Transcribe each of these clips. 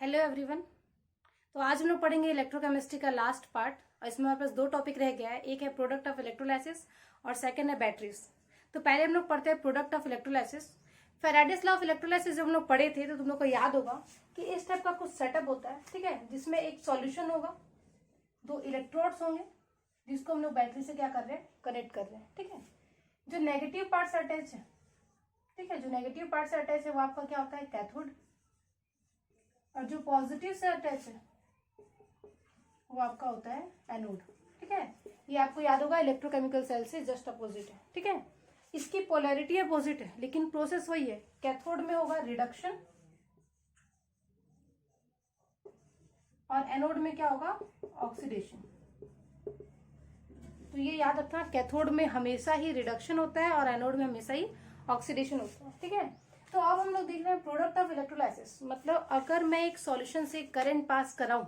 Hello everyone. तो आज हम लोग पढ़ेंगे इलेक्ट्रोकेमिस्ट्री का लास्ट पार्ट और इसमें हमारे पास दो टॉपिक रह गया है। एक है प्रोडक्ट ऑफ इलेक्ट्रोलाइसिस और सेकंड है बैटरीज। तो पहले हम लोग पढ़ते हैं product of electrolysis. Faraday's law of electrolysis जब हम लोग पढ़े थे तो तुम लोग को याद होगा कि इस टाइप का कुछ सेटअप होता है, ठीक है, जिसमें एक सॉल्यूशन होगा, दो इलेक्ट्रोड्स होंगे जिसको हम लोग बैटरी से क्या कर रहे हैं, कनेक्ट कर रहे हैं, ठीक है। जो नेगेटिव पार्ट से अटैच है, ठीक है, जो नेगेटिव पार्ट से अटैच है वो आपका क्या होता है, कैथोड, और जो पॉजिटिव से अटैच है वो आपका होता है एनोड, ठीक है। ये आपको याद होगा इलेक्ट्रोकेमिकल सेल से जस्ट अपोजिट है, ठीक है। इसकी पोलैरिटी अपोजिट है लेकिन प्रोसेस वही है। कैथोड में होगा रिडक्शन और एनोड में क्या होगा, ऑक्सीडेशन। तो ये याद रखना, कैथोड में हमेशा ही रिडक्शन होता है और एनोड में हमेशा ही ऑक्सीडेशन होता है, ठीक है। तो अब हम लोग देख रहे हैं प्रोडक्ट ऑफ इलेक्ट्रोलाइसिस, मतलब अगर मैं एक सॉल्यूशन से करंट पास कराऊं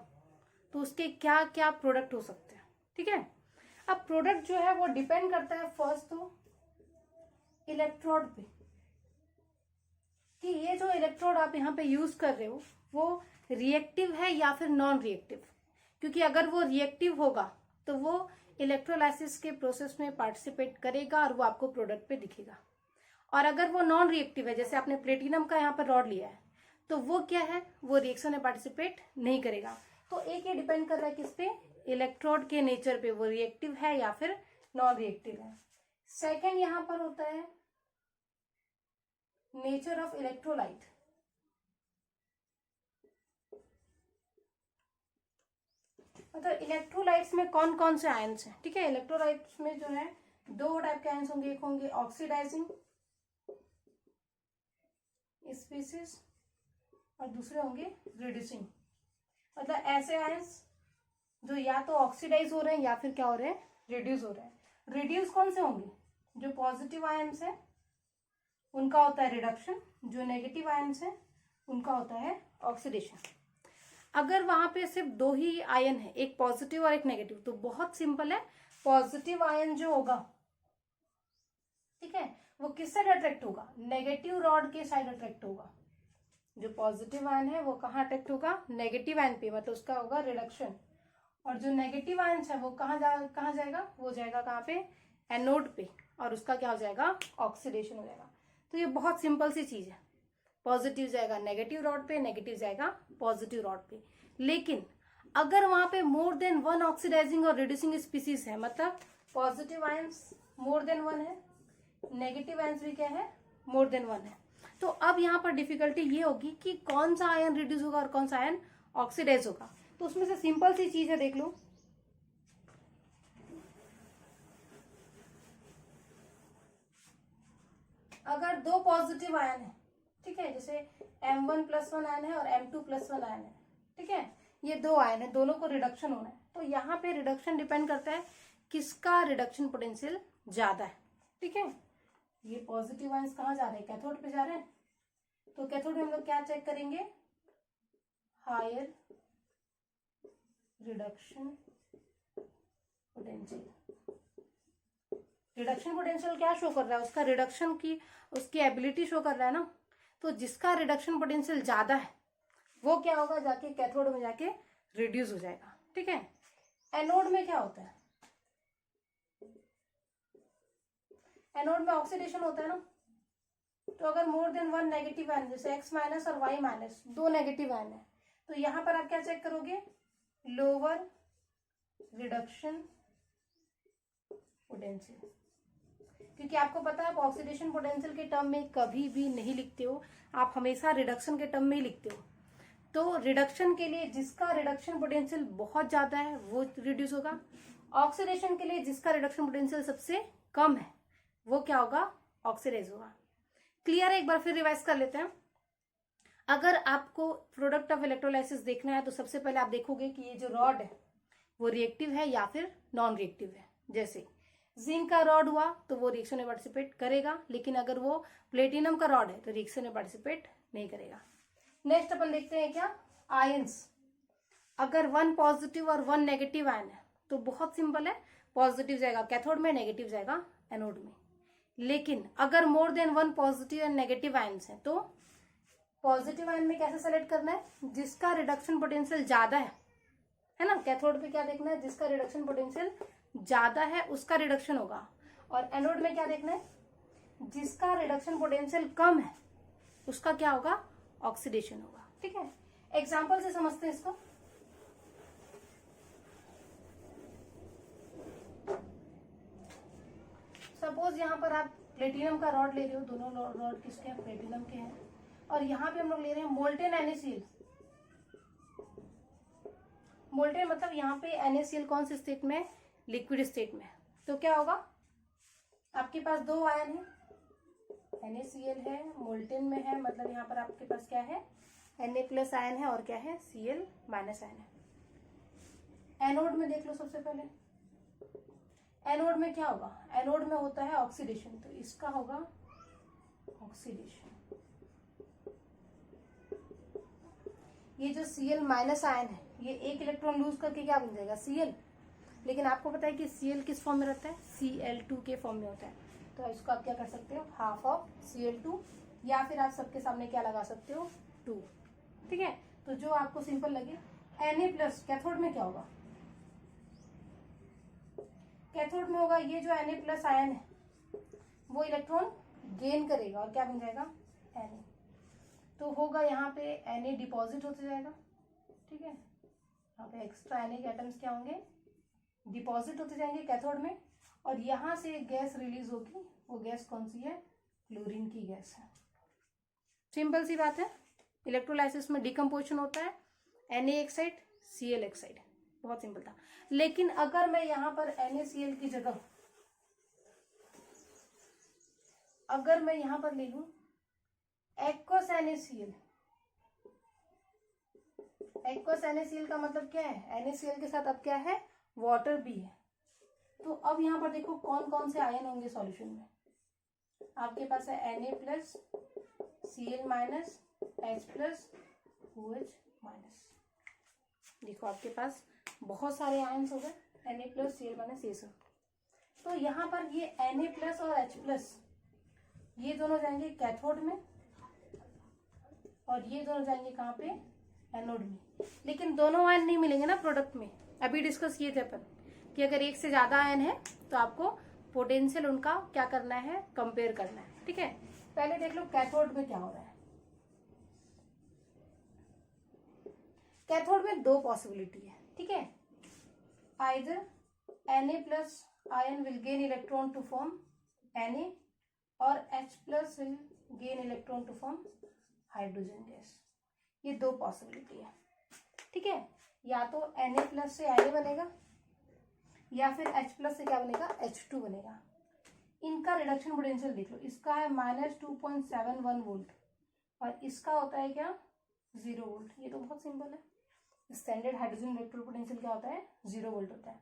तो उसके क्या क्या प्रोडक्ट हो सकते हैं, ठीक है। अब प्रोडक्ट जो है वो डिपेंड करता है फर्स्ट तो इलेक्ट्रोड पे, कि ये जो इलेक्ट्रोड आप यहाँ पे यूज कर रहे हो वो रिएक्टिव है या फिर नॉन रिएक्टिव। क्योंकि अगर वो रिएक्टिव होगा तो वो इलेक्ट्रोलाइसिस के प्रोसेस में पार्टिसिपेट करेगा और वो आपको प्रोडक्ट पे दिखेगा। और अगर वो नॉन रिएक्टिव है, जैसे आपने प्लेटिनम का यहाँ पर रॉड लिया है, तो वो क्या है, वो रिएक्शन में पार्टिसिपेट नहीं करेगा। तो एक ये डिपेंड कर रहा है किस पे, इलेक्ट्रोड के नेचर पे, वो रिएक्टिव है या फिर नॉन रिएक्टिव है। सेकेंड यहाँ पर होता है नेचर ऑफ इलेक्ट्रोलाइट। मतलब इलेक्ट्रोलाइट्स में कौन कौन से आयन्स हैं, ठीक है। इलेक्ट्रोलाइट्स में जो है दो टाइप के आयन्स होंगे, एक होंगे ऑक्सीडाइजिंग स्पीसीज और दूसरे होंगे रिड्यूसिंग। मतलब ऐसे आयंस जो या तो ऑक्सीडाइज हो रहे हैं या फिर क्या हो रहे हैं, रिड्यूस हो रहे हैं। रिड्यूस कौन से होंगे, जो पॉजिटिव आयंस है उनका होता है रिडक्शन, जो नेगेटिव आयंस है उनका होता है ऑक्सीडेशन। अगर वहां पे सिर्फ दो ही आयन है, एक पॉजिटिव और एक नेगेटिव, तो बहुत सिंपल है, पॉजिटिव आयन जो होगा, ठीक है, वो किस साइड अट्रैक्ट होगा, नेगेटिव रॉड के साइड अट्रैक्ट होगा। जो पॉजिटिव आयन है वो कहाँ अट्रैक्ट होगा, नेगेटिव आयन पे, मतलब उसका होगा रिडक्शन। और जो नेगेटिव आयन है वो कहाँ जाएगा, वो जाएगा कहाँ पे, एनोड पे, और उसका क्या हो जाएगा, ऑक्सीडेशन हो जाएगा। तो ये बहुत सिंपल सी चीज है, पॉजिटिव जाएगा नेगेटिव रॉड पे, नेगेटिव जाएगा पॉजिटिव रॉड पे। लेकिन अगर वहां पे मोर देन वन ऑक्सीडाइजिंग और रिड्यूसिंग स्पीसीज है, मतलब positive ions more than one है, नेगेटिव आयंस भी क्या है, मोर देन वन है, तो अब यहाँ पर डिफिकल्टी ये होगी कि कौन सा आयन रिड्यूस होगा और कौन सा आयन ऑक्सीडाइज होगा। तो उसमें से सिंपल सी चीज है, देख लो, अगर दो पॉजिटिव आयन है, ठीक है, जैसे M1+1 आयन है और M2+1 आयन है, ठीक है, ये दो आयन है, दोनों को रिडक्शन होना है। तो यहाँ पे रिडक्शन डिपेंड करता है किसका रिडक्शन पोटेंशियल ज्यादा है, ठीक है। ये पॉजिटिव आयंस कहाँ जा रहे हैं, कैथोड पे जा रहे हैं। तो कैथोड में हम लोग क्या चेक करेंगे, higher reduction potential. Reduction potential क्या शो कर रहा है, उसका रिडक्शन की उसकी एबिलिटी शो कर रहा है ना। तो जिसका रिडक्शन पोटेंशियल ज्यादा है वो क्या होगा, जाके कैथोड में जाके रिड्यूस हो जाएगा, ठीक है। एनोड में क्या होता है, एनोड में ऑक्सीडेशन होता है ना। तो अगर more than one negative ion, जैसे X- और Y-, दो नेगेटिव आयन है, तो यहां पर आप क्या चेक करोगे, लोअर रिडक्शन पोटेंशियल। क्योंकि आपको पता है आप ऑक्सीडेशन पोटेंशियल के टर्म में कभी भी नहीं लिखते हो, आप हमेशा रिडक्शन के टर्म में ही लिखते हो। तो रिडक्शन के लिए जिसका रिडक्शन पोटेंशियल बहुत ज्यादा है वो रिड्यूस होगा, ऑक्सीडेशन के लिए जिसका रिडक्शन पोटेंशियल सबसे कम है वो क्या होगा, ऑक्सीडाइज होगा। क्लियर है, एक बार फिर रिवाइज कर लेते हैं। अगर आपको प्रोडक्ट ऑफ इलेक्ट्रोलाइसिस देखना है तो सबसे पहले आप देखोगे कि ये जो रॉड है वो रिएक्टिव है या फिर नॉन रिएक्टिव है। जैसे जिंक का रॉड हुआ तो वो रिएक्शन में पार्टिसिपेट करेगा, लेकिन अगर वो प्लेटिनम का रॉड है तो रिएक्शन में पार्टिसिपेट नहीं करेगा। नेक्स्ट अपन देखते हैं क्या, आयंस। अगर वन पॉजिटिव और वन नेगेटिव आयन है तो बहुत सिंपल है, पॉजिटिव जाएगा कैथोड में, नेगेटिव जाएगा एनोड में। लेकिन अगर more than one positive and negative ions है तो पॉजिटिव आयन में कैसे सेलेक्ट करना है, जिसका रिडक्शन पोटेंशियल ज्यादा है ना। कैथोड पे क्या देखना है, जिसका रिडक्शन पोटेंशियल ज्यादा है उसका रिडक्शन होगा, और एनोड में क्या देखना है, जिसका रिडक्शन पोटेंशियल कम है उसका क्या होगा, ऑक्सीडेशन होगा। ठीक है, एग्जाम्पल से समझते हैं इसको। सपोज यहाँ पर आप प्लेटिनम का रॉड ले रहे हो, दोनों रॉड किसके हैं, प्लेटिनम के हैं, और यहाँ पे हम लोग ले रहे हैं मोल्टेन NaCl। मोल्टेन मतलब यहाँ पे NaCl कौन से स्टेट में, लिक्विड स्टेट में। तो क्या होगा, आपके पास दो आयन है, NaCl है, मोल्टेन में है, मतलब यहाँ पर आपके पास क्या है, Na+ आयन है और क्या है, Cl- आयन है। एनोड में देख लो सबसे पहले, एनोड में क्या होगा, एनोड में होता है ऑक्सीडेशन, तो इसका होगा ऑक्सीडेशन। ये जो Cl- आयन है ये एक इलेक्ट्रॉन लूज करके क्या बन जाएगा, Cl, लेकिन आपको पता है कि Cl किस फॉर्म में रहता है, Cl2 के फॉर्म में होता है। तो इसको आप क्या कर सकते हो, हाफ ऑफ Cl2, या फिर आप सबके सामने क्या लगा सकते हो, 2। ठीक है, तो जो आपको सिंपल लगे। Na+ कैथोड में क्या होगा, कैथोड में होगा ये जो Na+ आयन है वो इलेक्ट्रॉन गेन करेगा और क्या बन जाएगा, Na। तो होगा यहाँ पे Na डिपॉजिट होते जाएगा। ठीक है, यहाँ पे एक्स्ट्रा Na के एटम्स क्या होंगे, डिपॉजिट होते जाएंगे कैथोड में, और यहाँ से एक गैस रिलीज होगी, वो गैस कौन सी है, क्लोरीन की गैस है। सिंपल सी बात है, इलेक्ट्रोलाइसिस में डिकम्पोजिशन होता है, Na एक साइड, Cl एक साइड, बहुत सिंपल था। लेकिन अगर मैं यहाँ पर NaCl की जगह अगर मैं यहाँ पर ले लूं एक्वस NaCl, एक्वस NaCl का मतलब क्या है, NaCl के साथ अब क्या है, वाटर भी है। तो अब यहाँ पर देखो कौन कौन से आयन होंगे सॉल्यूशन में, आपके पास है Na+, Cl-, H+, OH-। देखो आपके पास बहुत सारे आयन्स हो गए, Na+, Cl-, ये सब। तो यहाँ पर ये Na+ और H+, ये दोनों जाएंगे कैथोड में, और ये दोनों जाएंगे कहाँ पे, एनोड में। लेकिन दोनों आयन नहीं मिलेंगे ना प्रोडक्ट में, अभी डिस्कस किए थे अपन कि अगर एक से ज्यादा आयन है तो आपको पोटेंशियल उनका क्या करना है, कंपेयर करना है। ठीक है, पहले देख लो कैथोड में क्या हो रहा है। कैथोड में दो पॉसिबिलिटी है। ठीक है, either Na+ ion will gain electron to form Na, और H+ will gain electron to form hydrogen gas. ये दो पॉसिबिलिटी है। ठीक है, या तो Na+ से Na बनेगा, या फिर H+ से क्या बनेगा, H2 बनेगा। इनका रिडक्शन पोटेंशियल देख लो, इसका है -2.71 वोल्ट और इसका होता है क्या, 0 वोल्ट। ये तो बहुत सिंपल है, स्टैंडर्ड हाइड्रोजन वेक्टर पोटेंशियल क्या होता है, 0 वोल्ट होता है।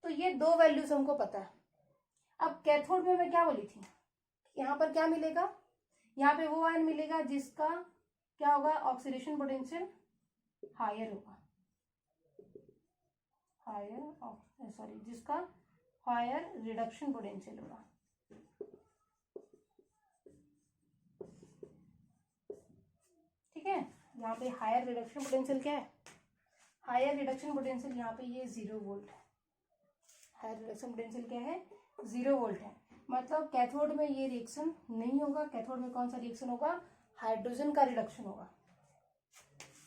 तो ये दो वैल्यूज हमको पता है। अब कैथोड में मैं क्या बोली थी, यहाँ पर क्या मिलेगा, यहाँ पे वो आयन मिलेगा जिसका क्या होगा, ऑक्सीडेशन पोटेंशियल हायर होगा, जिसका हायर रिडक्शन पोटेंशियल होगा। ठीक है, यहाँ पे हायर रिडक्शन पोटेंशियल क्या है, हायर रिडक्शन पोटेंशियल यहाँ पे ये 0 वोल्ट है। हायर रिडक्शन पोटेंशियल क्या है, 0 वोल्ट है। मतलब कैथोड में ये रिएक्शन नहीं होगा। कैथोड में कौन सा रिएक्शन होगा, हाइड्रोजन का रिडक्शन होगा।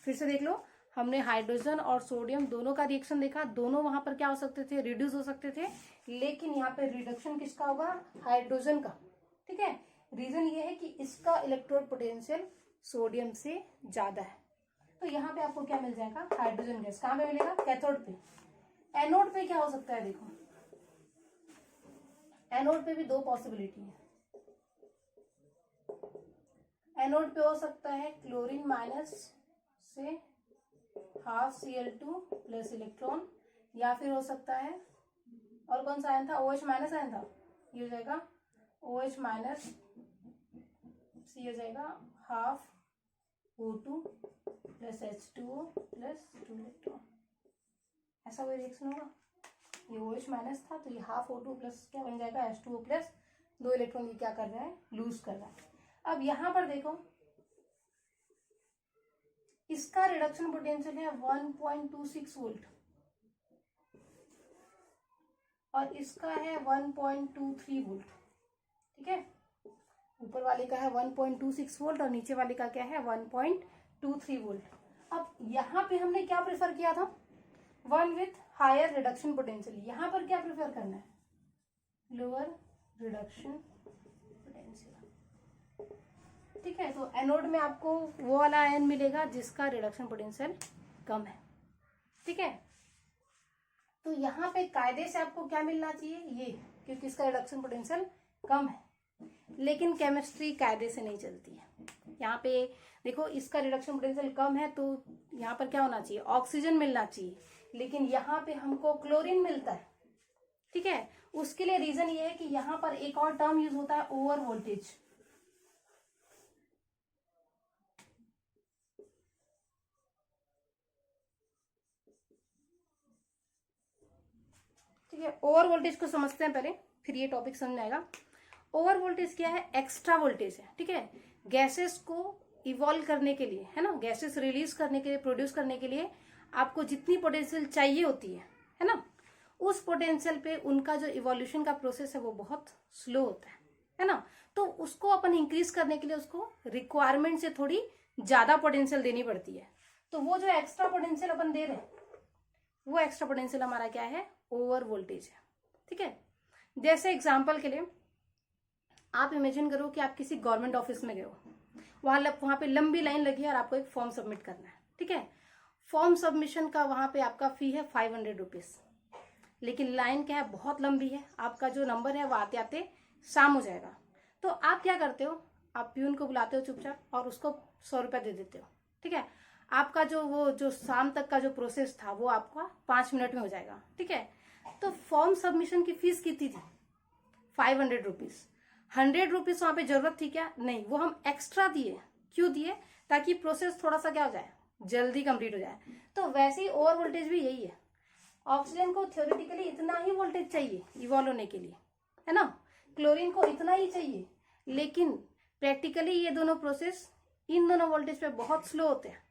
फिर से देख लो, हमने हाइड्रोजन और सोडियम दोनों का रिएक्शन देखा, दोनों वहां पर क्या हो सकते थे, रिड्यूस हो सकते थे, लेकिन यहाँ पे रिडक्शन किसका होगा, हाइड्रोजन का। ठीक है, रीजन ये है कि इसका इलेक्ट्रोड पोटेंशियल सोडियम से ज्यादा है। तो यहाँ पे आपको क्या मिल जाएगा, हाइड्रोजन गैस। कहाँ पे मिलेगा, कैथोड पे। एनोड पे क्या हो सकता है, देखो एनोड पे भी दो पॉसिबिलिटी है। एनोड पे हो सकता है क्लोरीन माइनस से हाफ Cl2 प्लस इलेक्ट्रॉन, या फिर हो सकता है, और कौन सा आयन था, OH- आयन था, ये हो जाएगा OH माइनस सी हो जाएगा half O2 plus H2O plus 2 electron. ऐसा कोई रिएक्शन होगा, ये OH माइनस था तो ये हाफ O2 प्लस क्या बन जाएगा, H2O प्लस 2 इलेक्ट्रॉन। ये क्या कर रहा है, लूज कर रहा है। अब यहाँ पर देखो इसका रिडक्शन पोटेंशियल है 1.26 वोल्ट और इसका है 1.23 वोल्ट। ठीक है, ऊपर वाले का है 1.26 वोल्ट और नीचे वाले का क्या है 1.23 वोल्ट। अब यहाँ पे हमने क्या प्रेफर किया था, one with higher reduction potential. यहाँ पर क्या प्रेफर करना है, लोअर रिडक्शन पोटेंशियल। ठीक है, तो एनोड में आपको वो वाला आयन मिलेगा जिसका रिडक्शन पोटेंशियल कम है। ठीक है, तो यहाँ पे कायदे से आपको क्या मिलना चाहिए, ये, क्योंकि इसका रिडक्शन पोटेंशियल कम है। लेकिन केमिस्ट्री कायदे से नहीं चलती है। यहाँ पे देखो, इसका रिडक्शन पोटेंशियल कम है तो यहाँ पर क्या होना चाहिए, ऑक्सीजन मिलना चाहिए, लेकिन यहाँ पे हमको क्लोरीन मिलता है। ठीक है, उसके लिए रीजन ये है कि यहाँ पर एक और टर्म यूज होता है, ओवर वोल्टेज। ठीक है, ओवर वोल्टेज को समझते हैं पहले, फिर ये टॉपिक समझ आएगा। ओवर वोल्टेज क्या है, एक्स्ट्रा वोल्टेज है। ठीक है, गैसेस को इवॉल्व करने के लिए, है ना, गैसेस रिलीज करने के लिए, प्रोड्यूस करने के लिए आपको जितनी पोटेंशियल चाहिए होती है ना, उस पोटेंशियल पे उनका जो इवोल्यूशन का प्रोसेस है वो बहुत स्लो होता है ना। तो उसको अपन इंक्रीज करने के लिए उसको रिक्वायरमेंट से थोड़ी ज्यादा पोटेंशियल देनी पड़ती है। तो वो जो एक्स्ट्रा पोटेंशियल अपन दे रहे हैं, वो एक्स्ट्रा पोटेंशियल हमारा क्या है, ओवर वोल्टेज है। ठीक है, जैसे एग्जाम्पल के लिए आप इमेजिन करो कि आप किसी गवर्नमेंट ऑफिस में गए हो, वहां पे लंबी लाइन लगी है और आपको एक फॉर्म सबमिट करना है। ठीक है, फॉर्म सबमिशन का वहां पे आपका फी है 500 रुपीज, लेकिन लाइन क्या है, बहुत लंबी है, आपका जो नंबर है वो आते आते शाम हो जाएगा। तो आप क्या करते हो, आप प्यून को बुलाते हो चुपचाप और उसको 100 रुपया दे देते हो। ठीक है, आपका जो शाम तक का जो प्रोसेस था वो आपका 5 मिनट में हो जाएगा। ठीक है, तो फॉर्म सबमिशन की फीस कितनी थी, 500 रुपीज। 100 रुपीज वहां पे जरूरत थी क्या, नहीं, वो हम एक्स्ट्रा दिए। क्यों दिए, ताकि प्रोसेस थोड़ा सा क्या हो जाए, जल्दी कंप्लीट हो जाए। तो वैसे ही ओवर वोल्टेज भी यही है, ऑक्सीजन को थ्योरेटिकली इतना ही वोल्टेज चाहिए इवॉल्व होने के लिए, है ना, क्लोरीन को इतना ही चाहिए, लेकिन प्रैक्टिकली ये दोनों प्रोसेस इन दोनों वोल्टेज पे बहुत स्लो होते हैं।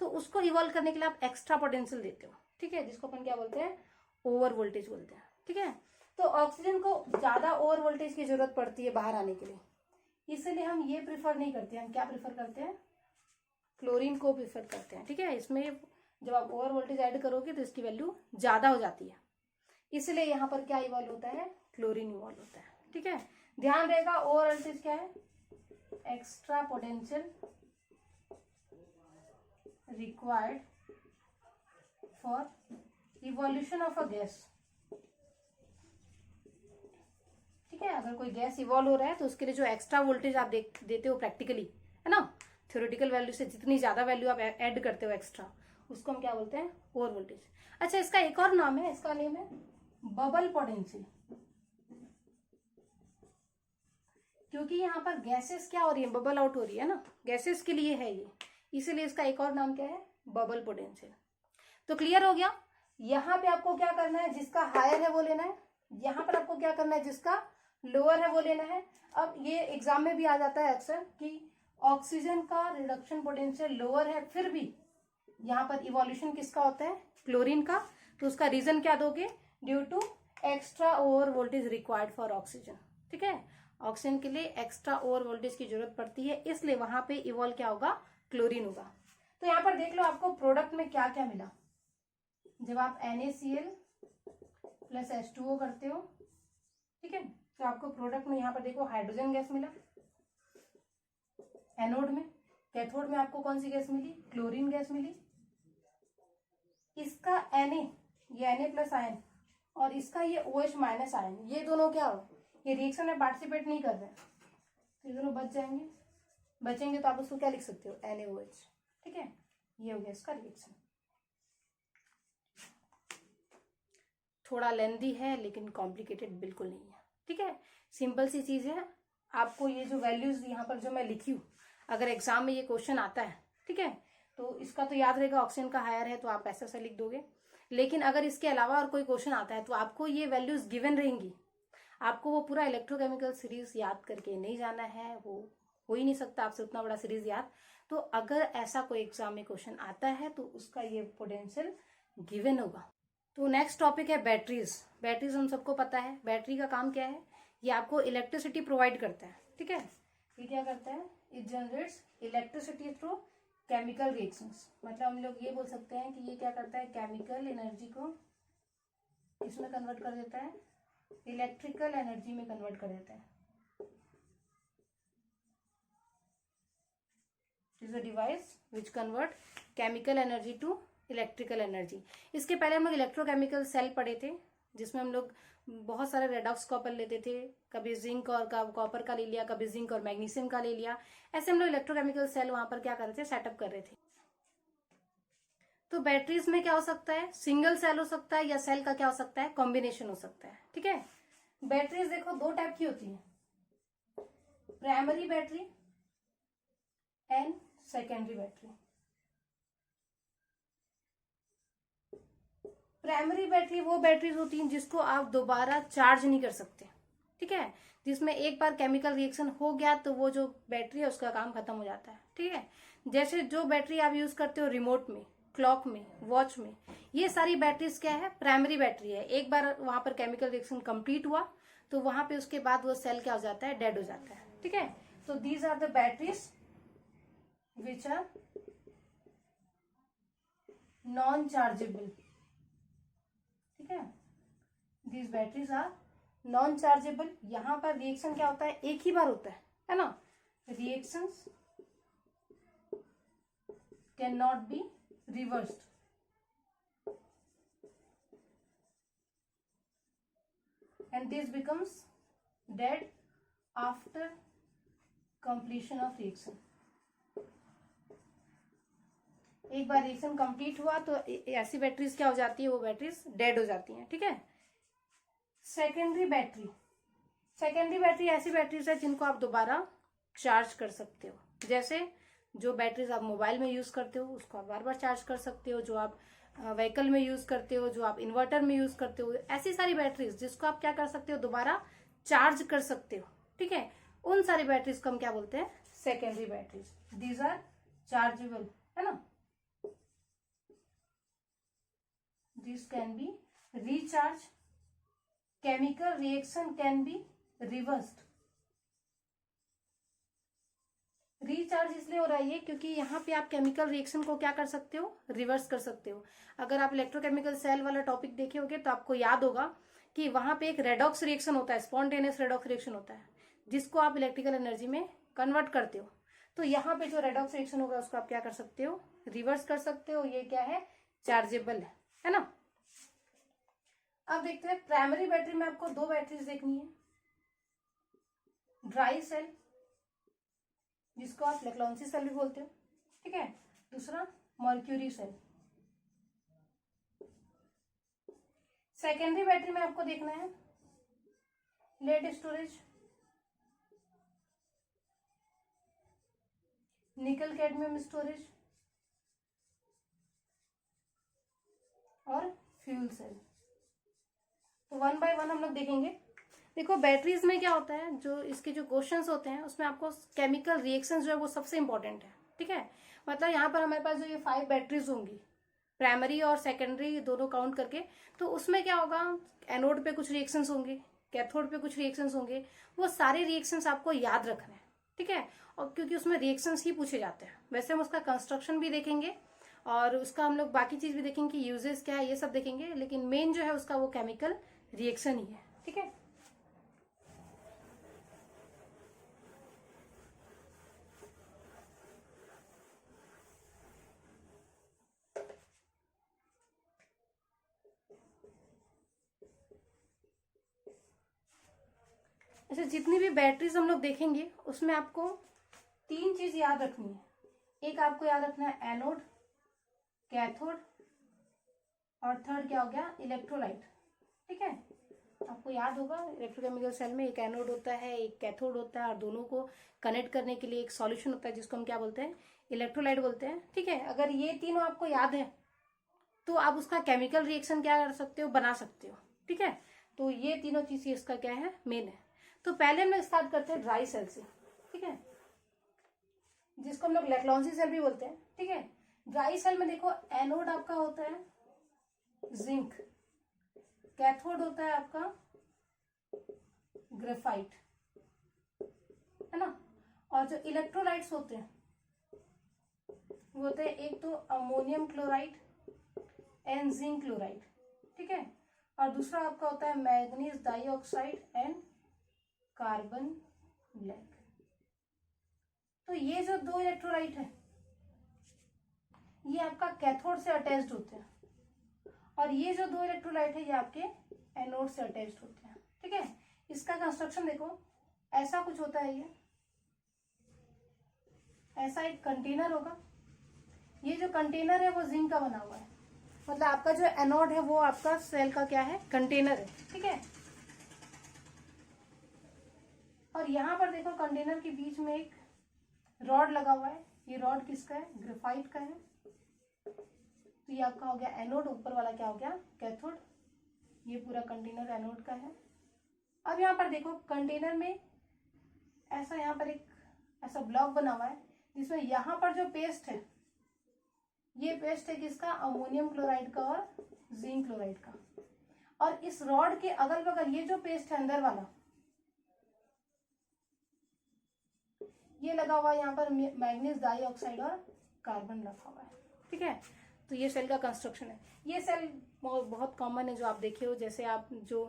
तो उसको इवॉल्व करने के लिए आप एक्स्ट्रा पोटेंशियल देते हो। ठीक है, जिसको अपन क्या बोलते हैं, ओवर वोल्टेज बोलते हैं। ठीक है, तो ऑक्सीजन को ज्यादा ओवर वोल्टेज की जरूरत पड़ती है बाहर आने के लिए, इसलिए हम ये प्रिफर नहीं करते। हम क्या प्रिफर करते हैं, क्लोरीन को प्रिफर करते हैं। ठीक है, इसमें जब आप ओवर वोल्टेज ऐड करोगे तो इसकी वैल्यू ज्यादा हो जाती है, इसलिए यहाँ पर क्या इवॉल्व होता है, क्लोरीन इवॉल्व होता है। ठीक है, ध्यान रहेगा, ओवर वोल्टेज क्या है, extra potential required for evolution of a gas. ठीक है, अगर कोई गैस इवॉल्व हो रहा है तो उसके लिए जो एक्स्ट्रा वोल्टेज आप देते हो प्रैक्टिकली, है ना, थ्योरेटिकल वैल्यू से जितनी ज्यादा वैल्यू आप ऐड करते हो एक्स्ट्रा, उसको हम क्या बोलते हैं, ओवर वोल्टेज। अच्छा, इसका एक और नाम है, इसका नेम है बबल पोटेंशियल, क्योंकि यहाँ पर गैसेस क्या हो रही है, बबल आउट हो रही है ना, गैसेस के लिए है ये, इसीलिए इसका एक और नाम क्या है, बबल पोटेंशियल। तो क्लियर हो गया, यहाँ पे आपको क्या करना है, जिसका हायर है वो लेना है, यहाँ पर आपको क्या करना है, जिसका लोअर है वो लेना है। अब ये एग्जाम में भी आ जाता है अक्सर कि ऑक्सीजन का रिडक्शन पोटेंशियल लोअर है, फिर भी यहाँ पर इवोल्यूशन किसका होता है, क्लोरीन का। तो उसका रीजन क्या दोगे, due to extra over voltage required for oxygen. ठीक है, ऑक्सीजन के लिए एक्स्ट्रा ओवर वोल्टेज की जरूरत पड़ती है, इसलिए वहां पे इवॉल्व क्या होगा, क्लोरीन होगा। तो यहाँ पर देख लो आपको प्रोडक्ट में क्या क्या मिला, जब आप NaCl प्लस H2O करते हो, ठीक है, तो आपको प्रोडक्ट में यहाँ पर देखो हाइड्रोजन गैस मिला एनोड में, कैथोड में आपको कौन सी गैस मिली, क्लोरीन गैस मिली। इसका Na, ये Na प्लस आयन, और इसका ये OH माइनस आयन, ये दोनों क्या हो, ये रिएक्शन में पार्टिसिपेट नहीं कर रहे हैं, तो ये दोनों बच जाएंगे। बचेंगे तो आप उसको क्या लिख सकते हो, NaOH। ठीक है, ये हो गया इसका रिएक्शन। थोड़ा लेंदी है लेकिन कॉम्प्लिकेटेड बिल्कुल नहीं है। ठीक है, सिंपल सी चीज है। आपको ये जो वैल्यूज यहाँ पर जो मैं लिखी हूँ, अगर एग्जाम में ये क्वेश्चन आता है, ठीक है, तो इसका तो याद रहेगा, ऑक्सीजन का हायर है तो आप ऐसा लिख दोगे। लेकिन अगर इसके अलावा और कोई क्वेश्चन आता है तो आपको ये वैल्यूज गिवन रहेंगी, आपको वो पूरा इलेक्ट्रोकेमिकल सीरीज याद करके नहीं जाना है, वो हो ही नहीं सकता आपसे उतना बड़ा सीरीज याद। तो अगर ऐसा कोई एग्जाम में क्वेश्चन आता है तो उसका ये पोटेंशियल गिवन होगा। तो नेक्स्ट टॉपिक है बैटरीज। बैटरीज हम सबको पता है, बैटरी का काम क्या है, ये आपको इलेक्ट्रिसिटी प्रोवाइड करता है, ठीक है। ये क्या करता है, it generates electricity through chemical reactions. मतलब हम लोग ये बोल सकते हैं कि ये क्या करता है, केमिकल एनर्जी को इसमें कन्वर्ट कर देता है, इलेक्ट्रिकल एनर्जी में कन्वर्ट कर देता है। Is a device which convert chemical energy to electrical energy. इसके पहले हम लोग इलेक्ट्रोकेमिकल सेल पढ़े थे, जिसमें हम लोग बहुत सारे रेडॉक्स कॉपर लेते थे, कभी जिंक और कॉपर का ले लिया, कभी जिंक और मैग्नीशियम का ले लिया। ऐसे हम लोग इलेक्ट्रोकेमिकल सेल वहां पर क्या कर रहे थे, सेटअप कर रहे थे। तो बैटरीज में क्या हो सकता है, सिंगल सेल हो सकता है, या सेल का क्या हो सकता है, कॉम्बिनेशन हो सकता है, ठीक है। बैटरीज देखो दो टाइप की होती है, primary battery and secondary battery. Primary battery वो बैटरीज होती हैं जिसको आप दोबारा चार्ज नहीं कर सकते, ठीक है, जिसमें एक बार केमिकल रिएक्शन हो गया तो वो जो बैटरी है उसका काम खत्म हो जाता है, ठीक है। जैसे जो बैटरी आप यूज करते हो रिमोट में, क्लॉक में, वॉच में, ये सारी बैटरीज क्या है, प्राइमरी बैटरी है। एक बार वहां पर केमिकल रिएक्शन कंप्लीट हुआ तो वहां पे उसके बाद वो सेल क्या हो जाता है, डेड हो जाता है, ठीक है। तो these are the batteries which are non chargeable, ठीक है। These batteries are non chargeable. यहां पर रिएक्शन क्या होता है, एक ही बार होता है ना। Reactions can not be reversed, and this becomes dead after completion of reaction। एक बार रिएक्शन कंप्लीट हुआ तो ऐसी बैटरीज क्या हो जाती है, वो बैटरीज डेड हो जाती हैं, ठीक है। सेकेंडरी बैटरी, सेकेंडरी बैटरी ऐसी बैटरीज है जिनको आप दोबारा चार्ज कर सकते हो। जैसे जो बैटरीज आप मोबाइल में यूज करते हो उसको आप बार बार चार्ज कर सकते हो, जो आप व्हीकल में यूज करते हो, जो आप इन्वर्टर में यूज करते हो, ऐसी सारी बैटरीज जिसको आप क्या कर सकते हो, दोबारा चार्ज कर सकते हो, ठीक है। उन सारी बैटरीज को हम क्या बोलते हैं, secondary batteries. These are chargeable, है ना। This can be recharge, chemical reaction can be reversed. Recharge इसलिए हो रहा है ये क्योंकि यहाँ पे आप केमिकल रिएक्शन को क्या कर सकते हो, रिवर्स कर सकते हो। अगर आप इलेक्ट्रोकेमिकल सेल वाला टॉपिक देखे होगे तो आपको याद होगा कि वहां पे एक रेडॉक्स रिएक्शन होता है, स्पॉन्टेनियस रेडॉक्स रिएक्शन होता है, जिसको आप इलेक्ट्रिकल एनर्जी में कन्वर्ट करते हो। तो यहाँ पे जो रेडॉक्स रिएक्शन होगा उसको आप क्या कर सकते हो, रिवर्स कर सकते हो। ये क्या है, चार्जेबल है ना। अब देखते हैं प्राइमरी बैटरी में आपको दो बैटरीज देखनी है, ड्राई सेल जिसको आप लेक्लॉन्सी सेल भी बोलते हो, ठीक है, दूसरा मर्क्यूरी सेल। सेकेंडरी बैटरी में आपको देखना है lead storage, nickel cadmium storage और फ्यूल सेल। तो वन बाय वन हम लोग देखेंगे। देखो बैटरीज में क्या होता है, जो इसके जो क्वेश्चंस होते हैं उसमें आपको केमिकल रिएक्शंस जो है वो सबसे इंपॉर्टेंट है, ठीक है। मतलब यहाँ पर हमारे पास जो ये 5 बैटरीज होंगी, प्राइमरी और सेकेंडरी दोनों काउंट करके, तो उसमें क्या होगा, एनोड पे कुछ रिएक्शंस होंगे, कैथोड पे कुछ रिएक्शंस होंगे। वो सारे रिएक्शंस आपको याद रखना है, ठीक है। और क्योंकि उसमें रिएक्शंस ही पूछे जाते हैं। वैसे हम उसका कंस्ट्रक्शन भी देखेंगे और उसका हम लोग बाकी चीज भी देखेंगे कि यूजेस क्या है, ये सब देखेंगे, लेकिन मेन जो है उसका वो केमिकल रिएक्शन ही है, ठीक है। अच्छा, जितनी भी बैटरीज हम लोग देखेंगे उसमें आपको 3 चीज याद रखनी है। एक आपको याद रखना है एनोड, कैथोड और थर्ड क्या हो गया, इलेक्ट्रोलाइट, ठीक है। आपको याद होगा इलेक्ट्रोकेमिकल सेल में एक एनोड होता है, एक कैथोड होता है, और दोनों को कनेक्ट करने के लिए एक सॉल्यूशन होता है जिसको हम क्या बोलते हैं, इलेक्ट्रोलाइट बोलते हैं, ठीक है। अगर ये तीनों आपको याद है तो आप उसका केमिकल रिएक्शन क्या कर सकते हो, बना सकते हो, ठीक है। तो ये तीनों चीज इसका क्या है, मेन है। तो पहले हम लोग स्टार्ट करते हैं ड्राई सेल से, ठीक है। जिसको हम लोग लैक्लॉन्सी सेल भी बोलते हैं, ठीक है। ड्राई सेल में देखो एनोड आपका होता है जिंक, कैथोड होता है आपका ग्रेफाइट, है ना। और जो इलेक्ट्रोलाइट्स होते हैं वो होते हैं एक तो ammonium chloride and zinc chloride, ठीक है। और दूसरा आपका होता है manganese dioxide and carbon black. तो ये जो दो इलेक्ट्रोलाइट है ये आपका कैथोड से अटैच्ड होते हैं, और ये जो दो इलेक्ट्रोलाइट है ये आपके एनोड से अटैच्ड होते हैं, ठीक है। इसका कंस्ट्रक्शन देखो ऐसा कुछ होता है, ये ऐसा एक कंटेनर होगा, ये जो कंटेनर है वो जिंक का बना हुआ है, मतलब आपका जो एनोड है वो आपका सेल का क्या है, कंटेनर है, ठीक है। और यहाँ पर देखो कंटेनर के बीच में एक रॉड लगा हुआ है, ये रॉड किसका है, ग्रेफाइट का है। तो ये आपका हो गया एनोड, ऊपर वाला क्या हो गया, कैथोड। ये पूरा कंटेनर एनोड का है। अब यहाँ पर देखो कंटेनर में ऐसा यहाँ पर एक ऐसा ब्लॉक बना हुआ है जिसमें यहाँ पर जो पेस्ट है ये पेस्ट है किसका, अमोनियम क्लोराइड का और जिंक क्लोराइड का। और इस रॉड के अगल बगल ये जो पेस्ट है अंदर वाला ये लगा हुआ है, यहाँ पर मैग्नीज डाइऑक्साइड और कार्बन रखा हुआ है, ठीक है। तो ये सेल का कंस्ट्रक्शन है। ये सेल बहुत कॉमन है जो आप देखे हो, जैसे आप जो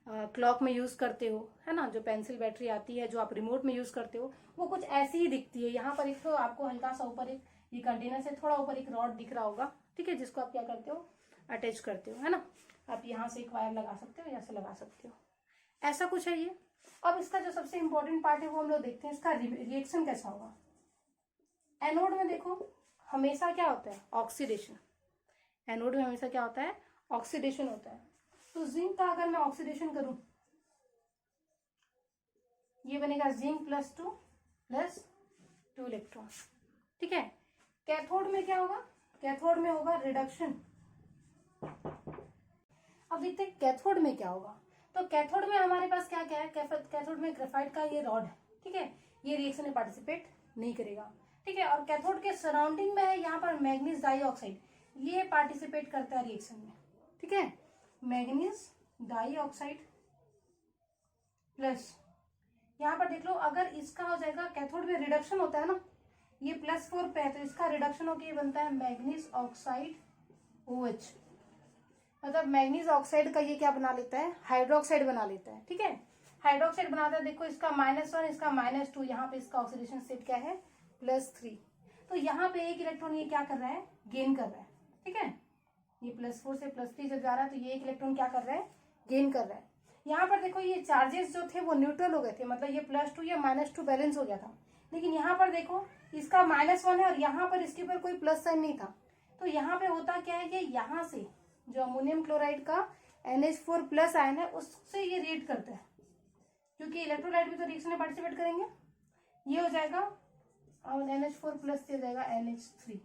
क्लॉक में यूज करते हो, है ना, जो पेंसिल बैटरी आती है जो आप रिमोट में यूज करते हो वो कुछ ऐसी ही दिखती है। यहाँ पर एक तो आपको हल्का सा ऊपर एक ये कंटेनर से थोड़ा ऊपर एक रॉड दिख रहा होगा, ठीक है, जिसको आप क्या करते हो, अटैच करते हो, है ना। आप यहाँ से एक वायर लगा सकते हो, यहाँ से लगा सकते हो, ऐसा कुछ है ये। अब इसका जो सबसे इंपॉर्टेंट पार्ट है वो हम लोग देखते हैं, इसका रिएक्शन कैसा होगा। एनोड में देखो हमेशा क्या होता है, ऑक्सीडेशन। एनोड में हमेशा क्या होता है, ऑक्सीडेशन होता है। तो जिंक का अगर मैं ऑक्सीडेशन करूं ये बनेगा जिंक प्लस टू इलेक्ट्रॉन, ठीक है। कैथोड में क्या होगा, कैथोड में होगा रिडक्शन। अब देखते हैं कैथोड में क्या होगा। तो कैथोड में हमारे पास क्या क्या है, कैथोड में ग्रेफाइट का ये रॉड है, ठीक है, ये रिएक्शन में पार्टिसिपेट नहीं करेगा, ठीक है। और कैथोड के सराउंडिंग में है यहाँ पर मैग्नीज डाइऑक्साइड, ये पार्टिसिपेट करता है रिएक्शन में, ठीक है। मैग्नीज डाइऑक्साइड प्लस यहाँ पर देख लो अगर इसका हो जाएगा, कैथोड में रिडक्शन होता है ना, ये +4 पे है तो इसका रिडक्शन होकर ये बनता है मैग्नीज ऑक्साइड OH। मतलब मैग्नीज ऑक्साइड का ये क्या बना लेता है, हाइड्रोक्साइड बना लेता है, ठीक है। हाइड्रोक्साइड बनाता है, देखो इसका -1 इसका -2, यहाँ पे इसका ऑक्सीडेशन स्टेट क्या है, +3। तो यहाँ पे एक इलेक्ट्रॉन ये क्या कर रहा है, गेन कर रहा है, ठीक है। ये +4 से +3 जब जा रहा है तो ये एक इलेक्ट्रॉन क्या कर रहा है, गेन कर रहा है। यहाँ पर देखो ये चार्जेस जो थे वो न्यूट्रल हो गए थे, मतलब ये +2 या -2 बैलेंस हो गया था। लेकिन यहाँ पर देखो इसका -1 है और यहाँ पर इसके ऊपर कोई प्लस साइन नहीं था। तो यहाँ पे होता क्या है कि यहाँ से जो अमोनियम क्लोराइड का NH4+ आयन है उससे ये रिएक्ट करता है, क्योंकि इलेक्ट्रोलाइट भी तो रिएक्शन में पार्टिसिपेट करेंगे। ये हो जाएगा और NH4+ से हो जाएगा NH3,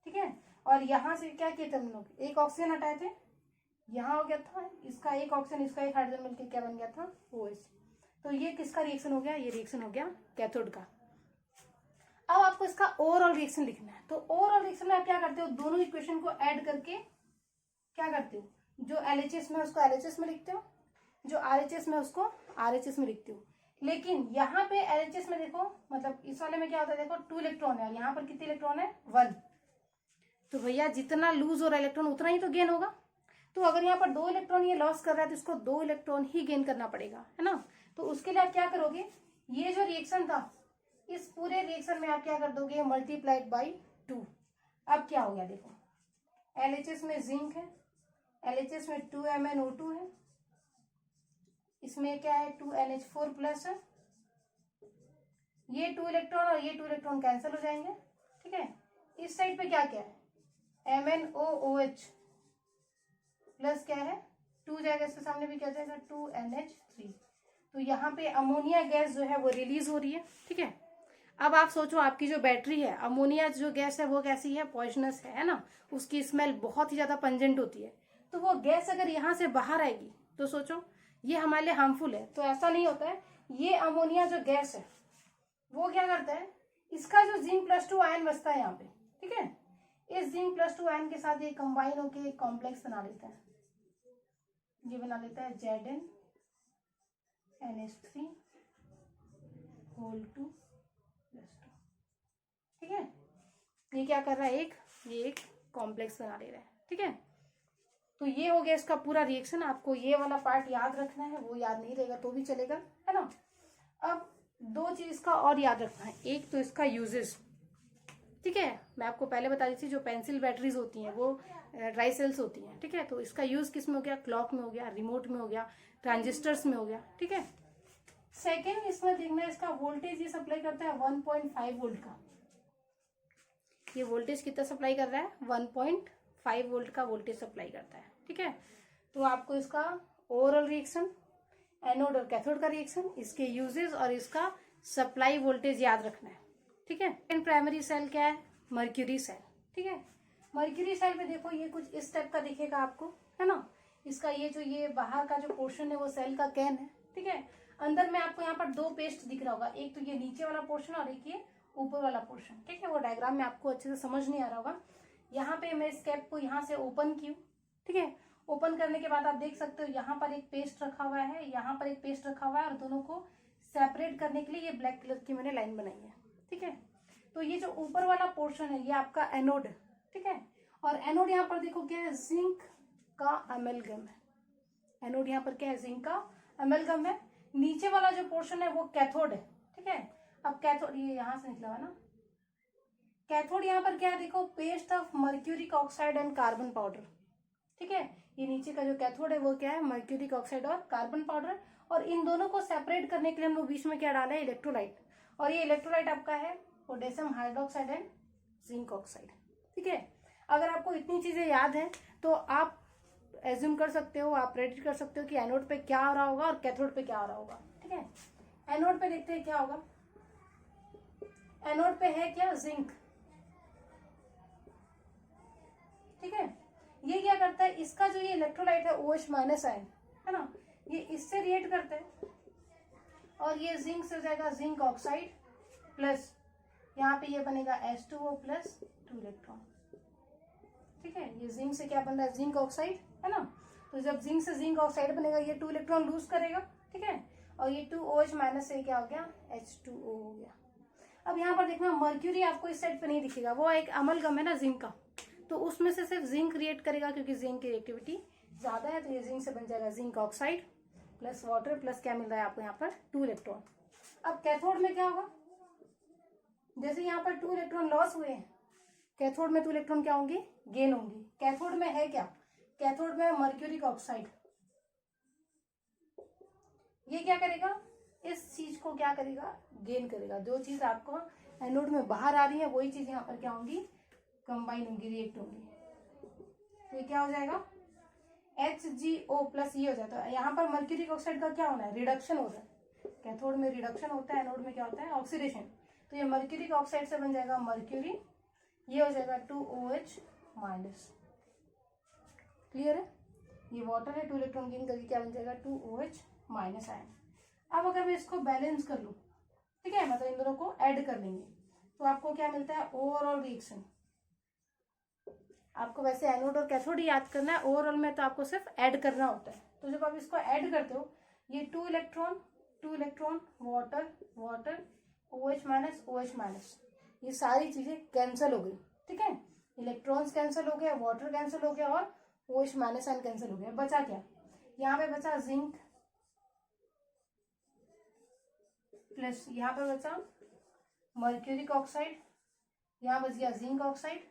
ठीक है। और यहाँ से क्या किए थे हम लोग, एक ऑक्सीजन हटाए थे, यहाँ हो गया था इसका एक ऑक्सीजन इसका एक हाइड्रोजन मिलकर क्या बन गया था, OH। तो ये किसका रिएक्शन हो गया, ये रिएक्शन हो गया कैथोड का। अब आपको इसका ओवरऑल रिएक्शन लिखना है। तो ओवरऑल रिएक्शन में आप क्या करते हो, दोनों इक्वेशन को ऐड करके क्या करते हो, जो LHS में उसको LHS में लिखते हो, जो RHS में उसको RHS में लिखते हो। लेकिन यहाँ पे LHS में देखो, मतलब इस वाले में क्या होता है, देखो 2 इलेक्ट्रॉन है और यहाँ पर कितने इलेक्ट्रॉन है, 1। तो भैया जितना लूज हो रहा है इलेक्ट्रॉन उतना ही तो गेन होगा। तो अगर यहाँ पर 2 इलेक्ट्रॉन ये लॉस कर रहा है तो इसको 2 इलेक्ट्रॉन ही गेन करना पड़ेगा, है ना। तो उसके लिए आप क्या करोगे, ये जो रिएक्शन था इस पूरे रिएक्शन में आप क्या कर दोगे, मल्टीप्लाइड बाई 2। अब क्या हो गया देखो, LHS में जिंक है, LHS में 2MnO2 है, इसमें क्या है 2NH4+ है, ये 2 इलेक्ट्रॉन और ये 2 इलेक्ट्रॉन कैंसिल हो जाएंगे, ठीक है। इस साइड पे क्या क्या है, MnOOH प्लस क्या है 2 जाएगा, इसके सामने भी क्या जाएगा 2NH3। तो यहाँ पे अमोनिया गैस जो है वो रिलीज हो रही है, ठीक है। अब आप सोचो आपकी जो बैटरी है, अमोनिया जो गैस है वो कैसी है, पॉइजनस है ना, उसकी स्मेल बहुत ही ज्यादा पंजेंट होती है। तो वो गैस अगर यहाँ से बाहर आएगी तो सोचो ये हमारे लिए हार्मफुल है। तो ऐसा नहीं होता है, ये अमोनिया जो गैस है वो क्या करता है, इसका जो Zn+2 आयन बचता है यहाँ पे, ठीक है, इस Zn+2 आयन के साथ ये कंबाइन होके एक कॉम्प्लेक्स बना लेता है, ये बना लेता है ZnNH3 होल 2 प्लस 2, ठीक है। ये क्या कर रहा है, ये एक कॉम्प्लेक्स बना ले रहा है, ठीक है। तो ये हो गया इसका पूरा रिएक्शन। आपको ये वाला पार्ट याद रखना है, वो याद नहीं रहेगा तो भी चलेगा, है ना। अब दो चीज का और याद रखना है, एक तो इसका यूजेस, ठीक है। मैं आपको पहले बता दी थी जो पेंसिल बैटरीज होती हैं वो ड्राई सेल्स होती हैं, ठीक है। तो इसका यूज किस में हो गया, क्लॉक में हो गया, रिमोट में हो गया, ट्रांजिस्टर्स में हो गया, ठीक है। सेकेंड इसमें देखना है इसका वोल्टेज, ये सप्लाई करता है 1.5 वोल्ट का। ये वोल्टेज कितना सप्लाई कर रहा है, 1.5 वोल्ट का वोल्टेज सप्लाई करता है, ठीक है। तो आपको इसका ओवरऑल रिएक्शन, एनोड और कैथोड का रिएक्शन, इसके यूजेस और इसका सप्लाई वोल्टेज याद रखना है, ठीक है। प्राइमरी सेल क्या है, मर्क्यूरी सेल, ठीक है। मर्क्यूरी सेल में देखो ये कुछ इस टाइप का दिखेगा आपको, है ना। इसका ये जो ये बाहर का जो पोर्शन है वो सेल का कैन है, ठीक है। अंदर में आपको यहाँ पर दो पेस्ट दिख रहा होगा, एक तो ये नीचे वाला पोर्शन और एक ये ऊपर वाला पोर्शन, ठीक है। वो डायग्राम में आपको अच्छे से समझ नहीं आ रहा होगा। यहाँ पे मैं इस कैप को यहाँ से ओपन की हूँ, ठीक है। ओपन करने के बाद आप देख सकते हो यहाँ पर एक पेस्ट रखा हुआ है, यहाँ पर एक पेस्ट रखा हुआ है, और दोनों को सेपरेट करने के लिए ये ब्लैक कलर की मैंने लाइन बनाई है, ठीक है। तो ये जो ऊपर वाला पोर्शन है ये आपका एनोड, ठीक है। और एनोड यहाँ पर देखो क्या है, जिंक का अमेलगम है। एनोड यहाँ पर क्या है, जिंक का अमेलगम है। नीचे वाला जो पोर्शन है वो कैथोड है, ठीक है। अब कैथोड ये यहाँ से निकला है ना, कैथोड यहाँ पर क्या है देखो, paste of mercuric oxide and carbon powder, ठीक है। ये नीचे का जो कैथोड है वो क्या है, मर्क्यूरिक ऑक्साइड और कार्बन पाउडर। और इन दोनों को सेपरेट करने के लिए हम लोग बीच में क्या डाले हैं, इलेक्ट्रोलाइट। और ये इलेक्ट्रोलाइट आपका है potassium hydroxide and zinc oxide, ठीक है। अगर आपको इतनी चीजें याद है तो आप एज्यूम कर सकते हो, आप प्रेडिक्ट कर सकते हो कि एनोड पे क्या हो रहा होगा और कैथोड पे क्या हो रहा होगा, ठीक है। एनोड पे देखते हैं क्या होगा। एनोड पे है क्या, जिंक, ठीक है। ये क्या करता है, इसका जो ये इलेक्ट्रोलाइट है OH माइनस आयन, है ना, ये इससे रिएक्ट करते हैं और ये जिंक से हो जाएगा जिंक ऑक्साइड प्लस यहाँ पे ये बनेगा H2O प्लस 2 इलेक्ट्रॉन, ठीक है। ये जिंक से क्या बन रहा है, जिंक ऑक्साइड, है ना। तो जब जिंक से जिंक ऑक्साइड बनेगा ये 2 इलेक्ट्रॉन लूज करेगा, ठीक है। और ये 2 OH माइनस से क्या हो गया, H2O हो गया। अब यहाँ पर देखना मर्क्यूरी आपको इस साइड पे नहीं दिखेगा, वो एक अमलगम है ना जिंक का, तो उसमें से सिर्फ जिंक रिएक्ट करेगा क्योंकि जिंक की रिएक्टिविटी ज्यादा है। तो ये जिंक से बन जाएगा zinc oxide plus water plus क्या मिल रहा है आपको यहाँ पर 2 इलेक्ट्रॉन। अब कैथोड में क्या होगा, जैसे यहाँ पर 2 इलेक्ट्रॉन लॉस हुए हैं, कैथोड में 2 इलेक्ट्रॉन क्या होंगे, गेन होंगे। कैथोड में है क्या, कैथोड में मर्क्यूरिक ऑक्साइड, ये क्या करेगा, इस चीज को क्या करेगा, गेन करेगा। जो चीज आपको एनोड में बाहर आ रही है वही चीज यहाँ पर क्या होंगी, कंबाइन होंगी, रिएक्ट होंगी। तो ये क्या हो जाएगा, HgO प्लस ये हो जाता है। यहाँ पर मर्क्यूरिक ऑक्साइड का क्या होना है, रिडक्शन होता है। कैथोड में रिडक्शन होता है, एनोड में क्या होता है, ऑक्सीडेशन। तो ये मर्क्यूरिक ऑक्साइड से बन जाएगा मर्क्यूरी, ये हो जाएगा 2OH माइनस, क्लियर है। ये वाटर है, 2 इलेक्ट्रॉन गेन करके क्या बन जाएगा, 2OH माइनस आयन। अब अगर मैं इसको बैलेंस कर लूँ, ठीक है, मतलब इन दोनों को ऐड कर लेंगे तो आपको क्या मिलता है, ओवरऑल रिएक्शन। आपको वैसे एनोड और कैथोड ही याद करना है, ओवरऑल में तो आपको सिर्फ ऐड करना होता है। तो जब आप इसको ऐड करते हो, ये 2 electron water water OH minus OH minus, ये सारी चीजें कैंसिल हो गई, ठीक है। इलेक्ट्रॉन्स कैंसिल हो गया, वाटर कैंसिल हो गया और OH माइनस आयन कैंसिल हो गया। बचा क्या, यहाँ पे बचा जिंक प्लस यहाँ पर बचा मर्क्यूरिक ऑक्साइड, यहाँ बच गया जिंक ऑक्साइड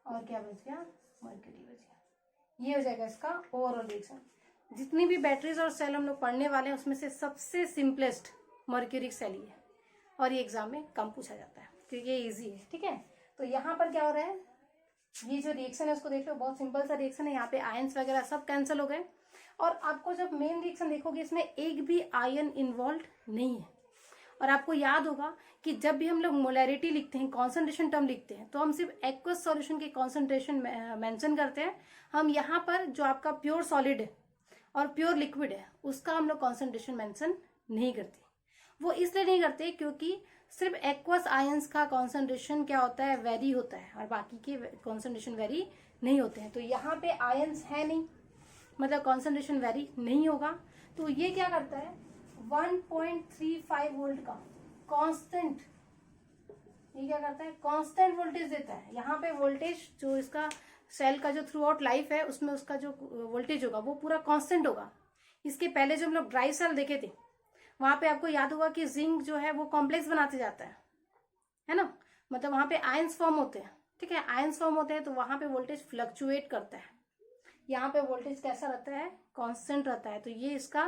और क्या बच गया, मर्क्यूरी बच गया। ये हो जाएगा इसका ओवरऑल रिएक्शन। जितनी भी बैटरीज और सेल हम लोग पढ़ने वाले हैं उसमें से सबसे सिंपलेस्ट मर्क्यूरिक सेल ही है और ये एग्जाम में कम पूछा जाता है क्योंकि ये इजी है, ठीक है। तो यहाँ पर क्या हो रहा है, ये जो रिएक्शन है उसको देख लो, बहुत सिंपल सा रिएक्शन है। यहाँ पे आयंस वगैरह सब कैंसिल हो गए और आपको जब मेन रिएक्शन देखोगे इसमें एक भी आयन इन्वॉल्व नहीं है। और आपको याद होगा कि जब भी हम लोग मोलैरिटी लिखते हैं, कॉन्सेंट्रेशन टर्म लिखते हैं, तो हम सिर्फ एक्वस सॉल्यूशन के कॉन्सेंट्रेशन मेंशन करते हैं। हम यहाँ पर जो आपका प्योर सॉलिड है और प्योर लिक्विड है उसका हम लोग कॉन्सेंट्रेशन मेंशन नहीं करते। वो इसलिए नहीं करते क्योंकि सिर्फ एक्वस आयंस का कॉन्सेंट्रेशन क्या होता है, वेरी होता है, और बाकी के कॉन्सेंट्रेशन वेरी नहीं होते हैं। तो यहाँ पे आयंस है नहीं, मतलब कॉन्सेंट्रेशन वेरी नहीं होगा। तो ये क्या करता है, 1.35 वोल्ट का कांस्टेंट, ये क्या करता है, कांस्टेंट वोल्टेज देता है। यहाँ पे वोल्टेज जो इसका सेल का जो थ्रू आउट लाइफ है उसमें उसका जो वोल्टेज होगा वो पूरा कांस्टेंट होगा। इसके पहले जो हम लोग ड्राई सेल देखे थे वहां पे आपको याद होगा कि जिंक जो है वो कॉम्प्लेक्स बनाते जाता है ना, मतलब वहां पे आयंस फॉर्म होते हैं, ठीक है, आयंस फॉर्म होते हैं, तो वहां पे वोल्टेज फ्लक्चुएट करता है। यहाँ पे वोल्टेज कैसा रहता है, कांस्टेंट रहता है। तो ये इसका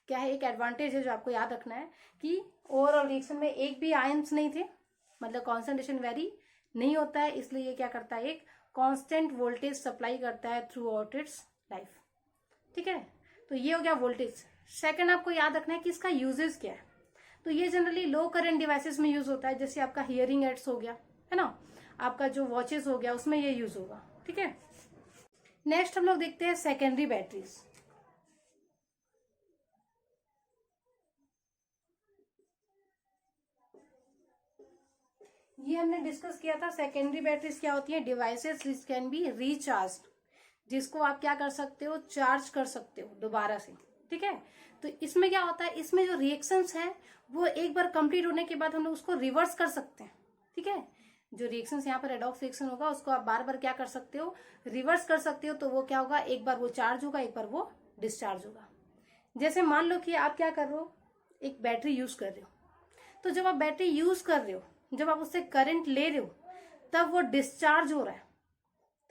क्या है, एक एडवांटेज है जो आपको याद रखना है कि ओवरऑल रिएक्शन में एक भी आयंस नहीं थे, मतलब कॉन्सेंट्रेशन वेरी नहीं होता है, इसलिए ये क्या करता है, एक कांस्टेंट वोल्टेज सप्लाई करता है थ्रू आउट इट्स लाइफ, ठीक है। तो ये हो गया वोल्टेज। सेकंड आपको याद रखना है कि इसका यूजेस क्या है। तो ये जनरली लो करंट डिवाइसेस में यूज होता है, जैसे आपका हियरिंग एड्स हो गया, है ना, आपका जो वॉचेस हो गया उसमें ये यूज होगा, ठीक है। नेक्स्ट हम लोग देखते हैं सेकेंडरी बैटरीज। ये हमने डिस्कस किया था, सेकेंडरी बैटरीज क्या होती है, devices which can be recharge, जिसको आप क्या कर सकते हो, चार्ज कर सकते हो दोबारा से, ठीक है। तो इसमें क्या होता है, इसमें जो रिएक्शंस हैं वो एक बार कंप्लीट होने के बाद हम लोग उसको रिवर्स कर सकते हैं, ठीक है। जो रिएक्शंस यहाँ पर रेडॉक्स रिएक्शन होगा उसको आप बार बार क्या कर सकते हो, रिवर्स कर सकते हो। तो वो क्या होगा, एक बार वो चार्ज होगा, एक बार वो डिस्चार्ज होगा। जैसे मान लो कि आप क्या कर रहे हो, एक बैटरी यूज कर रहे हो, तो जब आप बैटरी यूज कर रहे हो, जब आप उससे करंट ले रहे हो, तब वो डिस्चार्ज हो रहा है,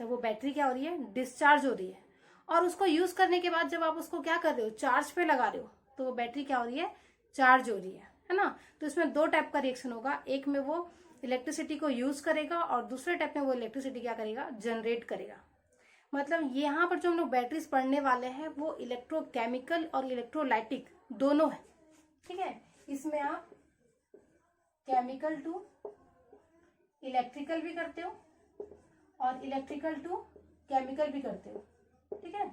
तब वो बैटरी क्या हो रही है, डिस्चार्ज हो रही है। और उसको यूज करने के बाद जब आप उसको क्या कर रहे हो, चार्ज पे लगा रहे हो, तो वो बैटरी क्या हो रही है, चार्ज हो रही है ना। तो इसमें दो टाइप का रिएक्शन होगा, एक में वो इलेक्ट्रिसिटी को यूज करेगा और दूसरे टाइप में वो इलेक्ट्रिसिटी क्या करेगा, जनरेट करेगा। मतलब यहाँ पर जो हम लोग बैटरीज पढ़ने वाले हैं वो इलेक्ट्रोकेमिकल और इलेक्ट्रोलाइटिक दोनों है, ठीक है। इसमें आप केमिकल टू इलेक्ट्रिकल भी करते हो और इलेक्ट्रिकल टू केमिकल भी करते हो, ठीक है।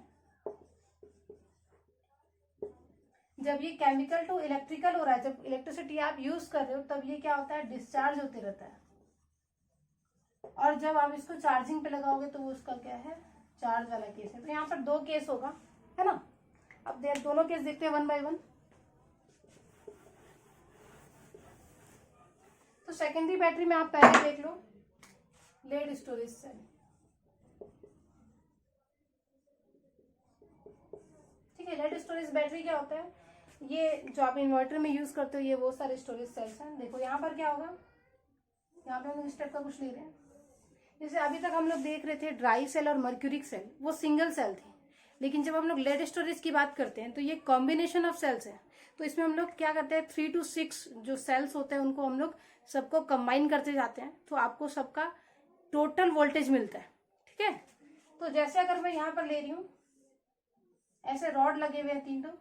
जब ये केमिकल टू इलेक्ट्रिकल हो रहा है, जब इलेक्ट्रिसिटी आप यूज कर रहे हो, तब ये क्या होता है, डिस्चार्ज होते रहता है। और जब आप इसको चार्जिंग पे लगाओगे तो वो उसका क्या है, चार्ज वाला केस है। तो यहाँ पर दो केस होगा, है ना। अब दोनों केस देखते हैं वन बाय वन। तो सेकेंडरी बैटरी में आप पहले देख लो, लेड स्टोरेज सेल, ठीक है। लेड स्टोरेज बैटरी क्या होता है, ये जो आप इन्वर्टर में यूज करते हो, ये वो सारे स्टोरेज सेल्स हैं। देखो यहाँ पर क्या होगा, यहाँ पे हम लोग इस टाइप का कुछ ले रहे हैं। जैसे अभी तक हम लोग देख रहे थे ड्राई सेल और मर्क्यूरिक सेल, वो सिंगल सेल थी, लेकिन जब हम लोग लेड स्टोरेज की बात करते हैं तो ये कॉम्बिनेशन ऑफ सेल्स है। तो इसमें हम लोग क्या करते हैं, 3 to 6 जो सेल्स होते हैं उनको हम लोग सबको कंबाइन करते जाते हैं, तो आपको सबका टोटल वोल्टेज मिलता है, ठीक है। तो जैसे अगर मैं यहाँ पर ले रही हूँ, ऐसे रॉड लगे हुए हैं 3 तो,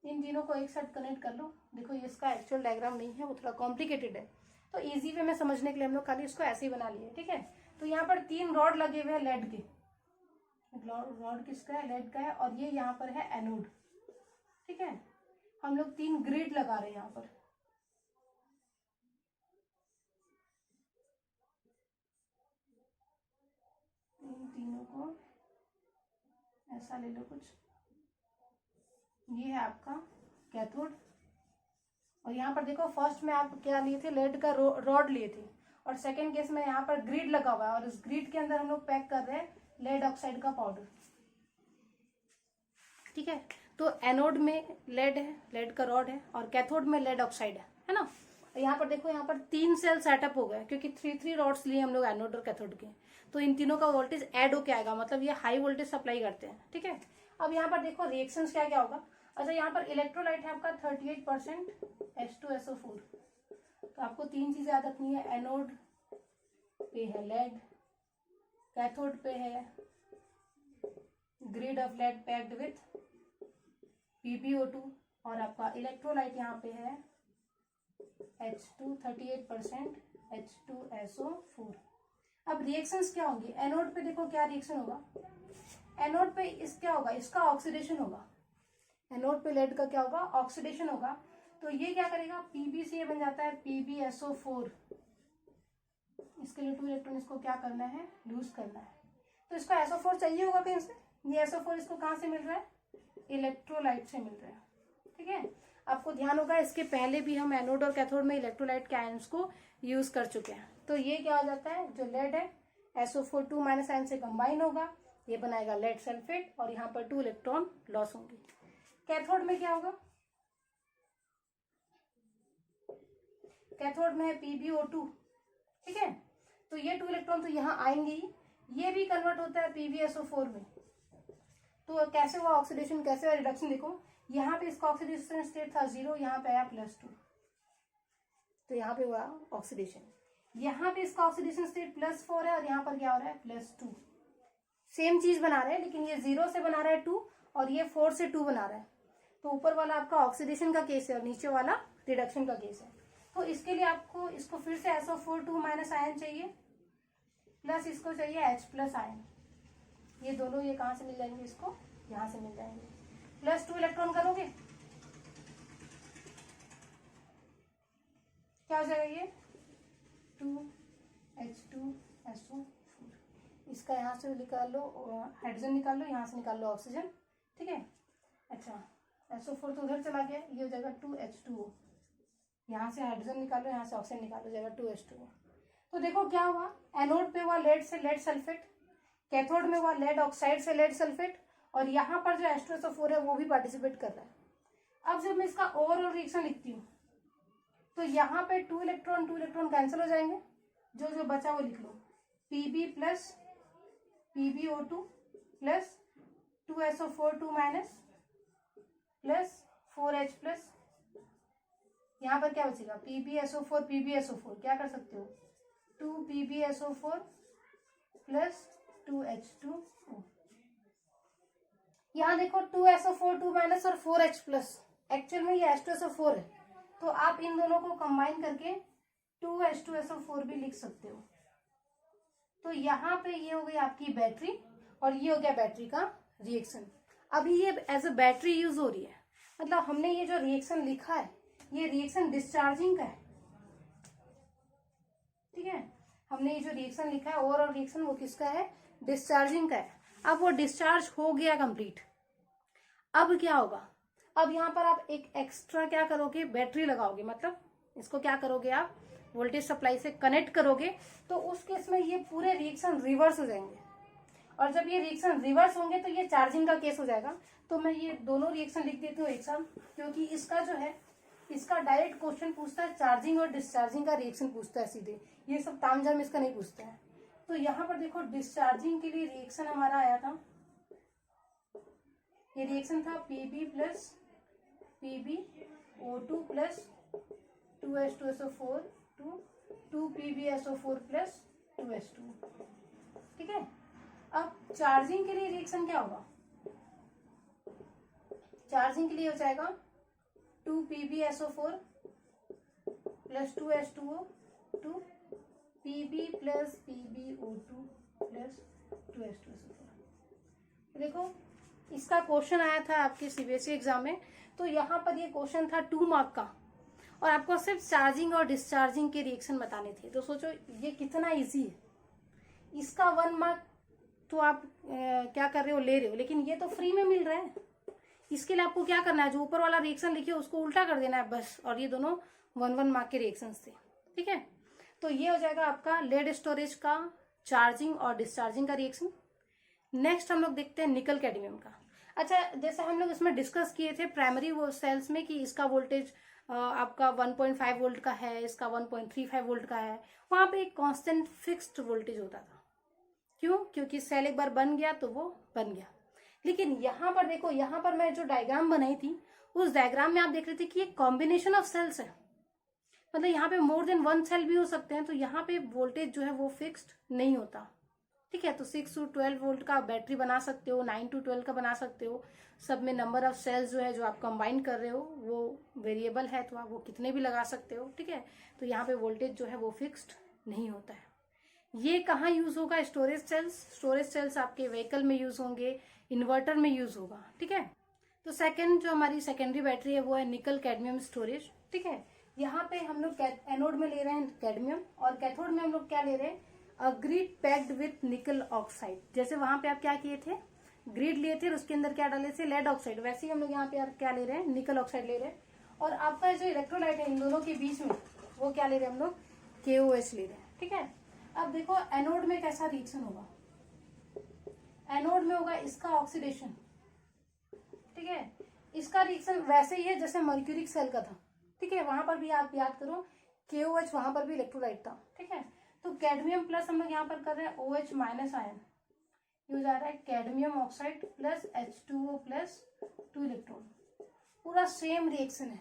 इन तीनों को एक साथ कनेक्ट कर लो। देखो ये इसका एक्चुअल डायग्राम नहीं है, वो थोड़ा कॉम्प्लिकेटेड है, तो इजी वे में समझने के लिए हम लोग खाली इसको ऐसे ही बना लिए, ठीक है। तो यहाँ पर 3 रॉड लगे हुए हैं लेड के, रॉड किसका है, लेड का है, और ये यहाँ पर है एनोड, ठीक है। हम लोग 3 ग्रिड लगा रहे हैं यहाँ पर, इन तीनों को ऐसा ले लो कुछ, ये है आपका कैथोड। और यहाँ पर देखो फर्स्ट में आप क्या लिए थे, लेड का रॉड लिए थे, और सेकेंड केस में यहाँ पर ग्रिड लगा हुआ है, और इस ग्रिड के अंदर हम लोग पैक कर रहे हैं लेड ऑक्साइड का पाउडर, ठीक है। तो एनोड में लेड है, लेड का रॉड है, और कैथोड में लेड ऑक्साइड है ना। यहाँ पर देखो, यहाँ पर 3 सेल सेटअप हो गए, क्योंकि 3 रॉड्स लिए हम लोग एनोड और कैथोड के, तो इन तीनों का वोल्टेज ऐड होके आएगा, मतलब ये हाई वोल्टेज सप्लाई करते हैं, ठीक है। अब यहाँ पर देखो रिएक्शंस क्या क्या होगा। अच्छा, यहाँ पर इलेक्ट्रोलाइट है आपका 38% H2SO4। तो आपको 3 चीजें याद रखनी है, एनोड पे है लेड, कैथोड पे है grid of lead packed with PbO2, और आपका इलेक्ट्रोलाइट यहाँ पे है H2 38% H2SO4। अब रिएक्शंस क्या होंगी, एनोड पे देखो क्या रिएक्शन होगा, एनोड पे इस क्या होगा, इसका ऑक्सीडेशन होगा, एनोड पे लेड का क्या होगा, ऑक्सीडेशन होगा। तो ये क्या करेगा, पीबी से ये बन जाता है PbSO4। इसके लिए 2 इलेक्ट्रॉन इसको क्या करना है, लूज करना है। तो इसको SO4 चाहिए होगा कहीं से, ये SO4 इसको कहाँ से मिल रहा है, इलेक्ट्रोलाइट से मिल रहा है। ठीक है, आपको ध्यान होगा इसके पहले भी हम एनोड और कैथोड में इलेक्ट्रोलाइट के आयंस को यूज कर चुके हैं। तो ये क्या हो जाता है, जो लेड है SO4 2 माइनस आयन से कंबाइन होगा, ये बनाएगा लेड सल्फेट और यहाँ पर 2 इलेक्ट्रॉन लॉस होंगे। कैथोड में क्या होगा, कैथोड में है PbO2। ठीक है, तो ये 2 इलेक्ट्रॉन तो यहाँ आएंगे ही, ये भी कन्वर्ट होता है PbSO4 में। तो कैसे हुआ ऑक्सीडेशन, कैसे हुआ रिडक्शन, देखो यहाँ पे इसका ऑक्सीडेशन स्टेट था 0, यहाँ पे आया +2, तो यहाँ पे हुआ ऑक्सीडेशन। यहाँ पे इसका ऑक्सीडेशन स्टेट +4 है और यहाँ पर क्या हो रहा है, +2। सेम चीज बना रहे हैं, लेकिन ये 0 से बना रहा है 2 और ये 4 से 2 बना रहा है। तो ऊपर वाला आपका ऑक्सीडेशन का केस है और नीचे वाला रिडक्शन का केस है। तो इसके लिए आपको इसको फिर से SO4 2 माइनस आयन चाहिए, प्लस इसको चाहिए H+ आयन। ये दोनों ये कहाँ से मिल जाएंगे, इसको यहाँ से मिल जाएंगे। +2 इलेक्ट्रॉन करोगे, क्या हो जाएगा, ये 2H2SO4। इसका यहाँ से निकाल लो, हाइड्रोजन निकाल लो, यहाँ से निकाल लो ऑक्सीजन। ठीक है, अच्छा SO4 तो उधर चला गया, ये हो जाएगा 2H2O। यहाँ से हाइड्रोजन निकालो, यहाँ से ऑक्सीजन निकालो, जाएगा 2H2O। तो देखो क्या हुआ, एनोड पे हुआ लेड से लेड सल्फेट, कैथोड में हुआ लेड ऑक्साइड से लेड सल्फेट, और यहाँ पर जो H2SO4 है वो भी पार्टिसिपेट कर रहा है। अब जब मैं इसका ओवरऑल रिएक्शन लिखती हूँ तो यहाँ पे 2 इलेक्ट्रॉन कैंसिल हो जाएंगे, जो जो बचा वो लिख लो, Pb plus PbO2 plus 2SO4 2 minus plus 4H plus, यहाँ पर क्या बचेगा, PbSO4 क्या कर सकते हो, 2PbSO4 प्लस 2H2O। यहाँ देखो 2SO4 2 माइनस और 4H प्लस, एक्चुअल में ये H2SO4 है, तो आप इन दोनों को कंबाइन करके 2H2SO4 भी लिख सकते हो। तो यहाँ पे ये हो गई आपकी बैटरी और ये हो गया बैटरी का रिएक्शन। अभी ये एज अ बैटरी यूज हो रही है, मतलब हमने ये जो रिएक्शन लिखा है ये रिएक्शन डिस्चार्जिंग का है। ठीक है, हमने ये जो रिएक्शन लिखा है ओवरऑल रिएक्शन वो किसका है, डिस्चार्जिंग का है। अब वो डिस्चार्ज हो गया कंप्लीट, अब क्या होगा, अब यहाँ पर आप एक एक्स्ट्रा क्या करोगे, बैटरी लगाओगे, मतलब इसको क्या करोगे आप, वोल्टेज सप्लाई से कनेक्ट करोगे, तो उस केस में ये पूरे रिएक्शन रिवर्स हो जाएंगे। और जब ये रिएक्शन रिवर्स होंगे तो ये चार्जिंग का केस हो जाएगा। तो मैं ये दोनों रिएक्शन लिख देती हूँ एक साथ, क्योंकि इसका जो है इसका डायरेक्ट क्वेश्चन पूछता है, चार्जिंग और डिस्चार्जिंग का रिएक्शन पूछता है सीधे, ये सब तामझाम इसका नहीं पूछता है। तो यहाँ पर देखो डिस्चार्जिंग के लिए रिएक्शन हमारा आया था, ये रिएक्शन था Pb plus PbO2 plus 2H2SO4 2PbSO4 plus 2H2। ठीक है, अब चार्जिंग के लिए रिएक्शन क्या होगा, चार्जिंग के लिए हो जाएगा 2PbSO4 plus 2H2O 2Pb plus PbO2 plus 2H2SO4। देखो इसका क्वेश्चन आया था आपके CBSE एग्जाम में, तो यहाँ पर ये क्वेश्चन था 2 मार्क का और आपको सिर्फ चार्जिंग और डिस्चार्जिंग के रिएक्शन बताने थे। तो सोचो ये कितना इजी है, इसका 1 मार्क तो आप क्या कर रहे हो, ले रहे हो, लेकिन ये तो फ्री में मिल रहा है। इसके लिए आपको क्या करना है, जो ऊपर वाला रिएक्शन लिखिए उसको उल्टा कर देना है बस, और ये दोनों 1 मार्क के रिएक्शन थे। ठीक है, तो ये हो जाएगा आपका लेड स्टोरेज का चार्जिंग और डिस्चार्जिंग का रिएक्शन। नेक्स्ट हम लोग देखते हैं निकल कैडमियम का। अच्छा, जैसे हम लोग इसमें डिस्कस किए थे प्राइमरी वो सेल्स में कि इसका वोल्टेज आपका 1.5 वोल्ट का है, इसका 1.35 वोल्ट का है, वहां पे एक कांस्टेंट फिक्स्ड वोल्टेज होता था। क्यों, क्योंकि सेल एक बार बन गया तो वो बन गया। लेकिन यहाँ पर देखो, यहाँ पर मैं जो डायग्राम बनाई थी उस डायग्राम में आप देख रहे थे कि एक कॉम्बिनेशन ऑफ सेल्स है, मतलब यहाँ पे मोर देन 1 सेल भी हो सकते हैं, तो यहाँ पे वोल्टेज जो है वो फिक्स्ड नहीं होता। ठीक है, तो 6 to 12 वोल्ट का बैटरी बना सकते हो, 9 to 12 का बना सकते हो, सब में नंबर ऑफ सेल्स जो है जो आप कंबाइन कर रहे हो वो वेरिएबल है, तो आप वो कितने भी लगा सकते हो। ठीक है, तो यहाँ पे वोल्टेज जो है वो फिक्स्ड नहीं होता है। ये कहाँ यूज होगा, स्टोरेज सेल्स। स्टोरेज सेल्स आपके व्हीकल में यूज होंगे, इन्वर्टर में यूज होगा। ठीक है, तो सेकंड जो हमारी सेकेंडरी बैटरी है वो है निकल कैडमियम स्टोरेज। ठीक है, यहाँ पे हम लोग एनोड में ले रहे हैं कैडमियम और कैथोड में हम लोग क्या ले रहे हैं, ग्रिड पैक्ड विथ निकल ऑक्साइड। जैसे वहां पे आप क्या किए थे, ग्रिड लिए थे और उसके अंदर क्या डाले थे, लेड ऑक्साइड, वैसे ही हम लोग यहाँ पे क्या ले रहे हैं, निकल ऑक्साइड ले रहे हैं। और आपका जो इलेक्ट्रोलाइट है इन दोनों के बीच में वो क्या ले रहे हैं हम लोग, KOH ले रहे हैं। ठीक है, अब देखो एनोड में कैसा रिएक्शन होगा, एनोड में होगा इसका ऑक्सीडेशन। ठीक है, इसका रिएक्शन वैसे ही है जैसे मर्क्यूरिक सेल का था। ठीक है, वहां पर भी आप याद करो KOH, वहां पर भी इलेक्ट्रोलाइट था। ठीक है, तो कैडमियम प्लस हम लोग यहाँ पर कर रहे हैं OH माइनस आयन, यूज आ रहा है cadmium oxide plus H2O plus 2 electron. पूरा सेम रिएक्शन है,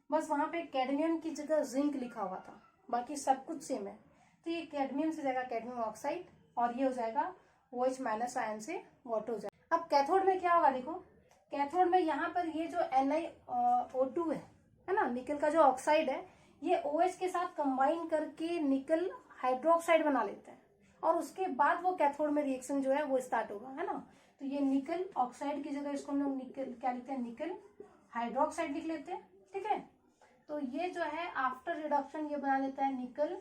बस वहां पे कैडमियम की जगह जिंक लिखा हुआ था, बाकी सब कुछ सेम है। तो ये कैडमियम से जाएगा कैडमियम ऑक्साइड और ये हो जाएगा OH माइनस आयन से वाटर हो जाएगा। अब कैथोड में क्या होगा, देखो कैथोड में यहाँ पर ये जो NiO2 है ना, निकल का जो ऑक्साइड है, ये OH के साथ कंबाइन करके निकल हाइड्रोक्साइड बना लेते हैं और उसके बाद वो कैथोड में रिएक्शन जो है वो स्टार्ट होगा, है ना। तो ये निकल ऑक्साइड की जगह इसको हम लोग निकल क्या लिखते हैं, निकल हाइड्रोक्साइड लिख लेते हैं। ठीक है, तो ये जो है आफ्टर रिडक्शन ये बना लेता है निकल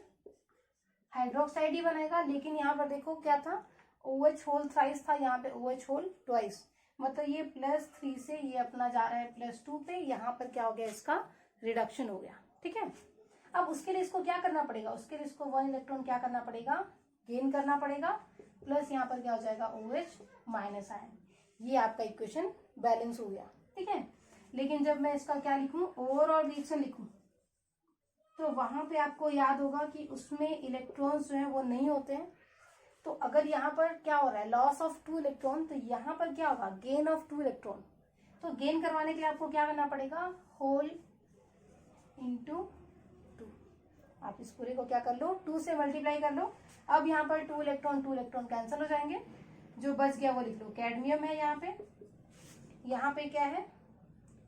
हाइड्रोक्साइड ही बनेगा। लेकिन यहाँ पर देखो क्या था, OH होल थ्राइस था, यहाँ पे OH होल ट्वाइस, मतलब ये +3 से ये अपना जा रहा है +2 पे, यहाँ पर क्या हो गया, इसका रिडक्शन हो गया। ठीक है, अब उसके लिए इसको क्या करना पड़ेगा, उसके लिए इसको 1 इलेक्ट्रॉन क्या करना पड़ेगा, गेन करना पड़ेगा, प्लस यहाँ पर क्या हो जाएगा OH माइनस आयन। ये आपका इक्वेशन बैलेंस हो गया। ठीक है, लेकिन जब मैं इसका क्या लिखूं, ओवरऑल रिएक्शन लिखूं, तो वहां पे आपको याद होगा कि उसमें इलेक्ट्रॉन्स जो है वो नहीं होते हैं। तो अगर यहाँ पर क्या हो रहा है, लॉस ऑफ 2 इलेक्ट्रॉन, तो यहाँ पर क्या होगा, गेन ऑफ 2 इलेक्ट्रॉन। तो गेन करवाने के लिए आपको क्या करना पड़ेगा, होल इंटू 2। आप इस पूरे को क्या कर लो, 2 से मल्टीप्लाई कर लो। अब यहाँ पर 2 इलेक्ट्रॉन कैंसिल हो जाएंगे, जो बच गया वो लिख लो, कैडमियम है यहाँ पे क्या है,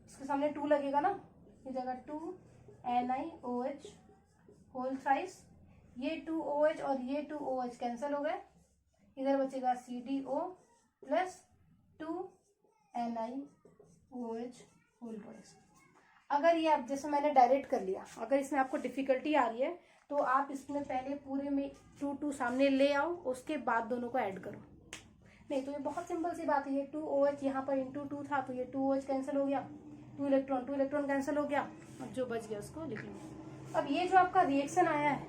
इसके सामने 2 लगेगा ना, ये जगह 2 NiOH होल थ्राइस, ये 2OH और ये 2OH कैंसिल हो गए, इधर बचेगा CdO plus 2 NiOH whole twice. अगर ये आप जैसे मैंने डायरेक्ट कर लिया, अगर इसमें आपको डिफिकल्टी आ रही है तो आप इसमें पहले पूरे में 2 सामने ले आओ, उसके बाद दोनों को ऐड करो। नहीं तो ये बहुत सिंपल सी बात है, ये 2OH यहाँ पर इंटू 2 था तो ये 2OH कैंसिल हो गया, 2 इलेक्ट्रॉन कैंसिल हो गया, अब जो बच गया उसको लिख लो। अब ये जो आपका रिएक्शन आया है,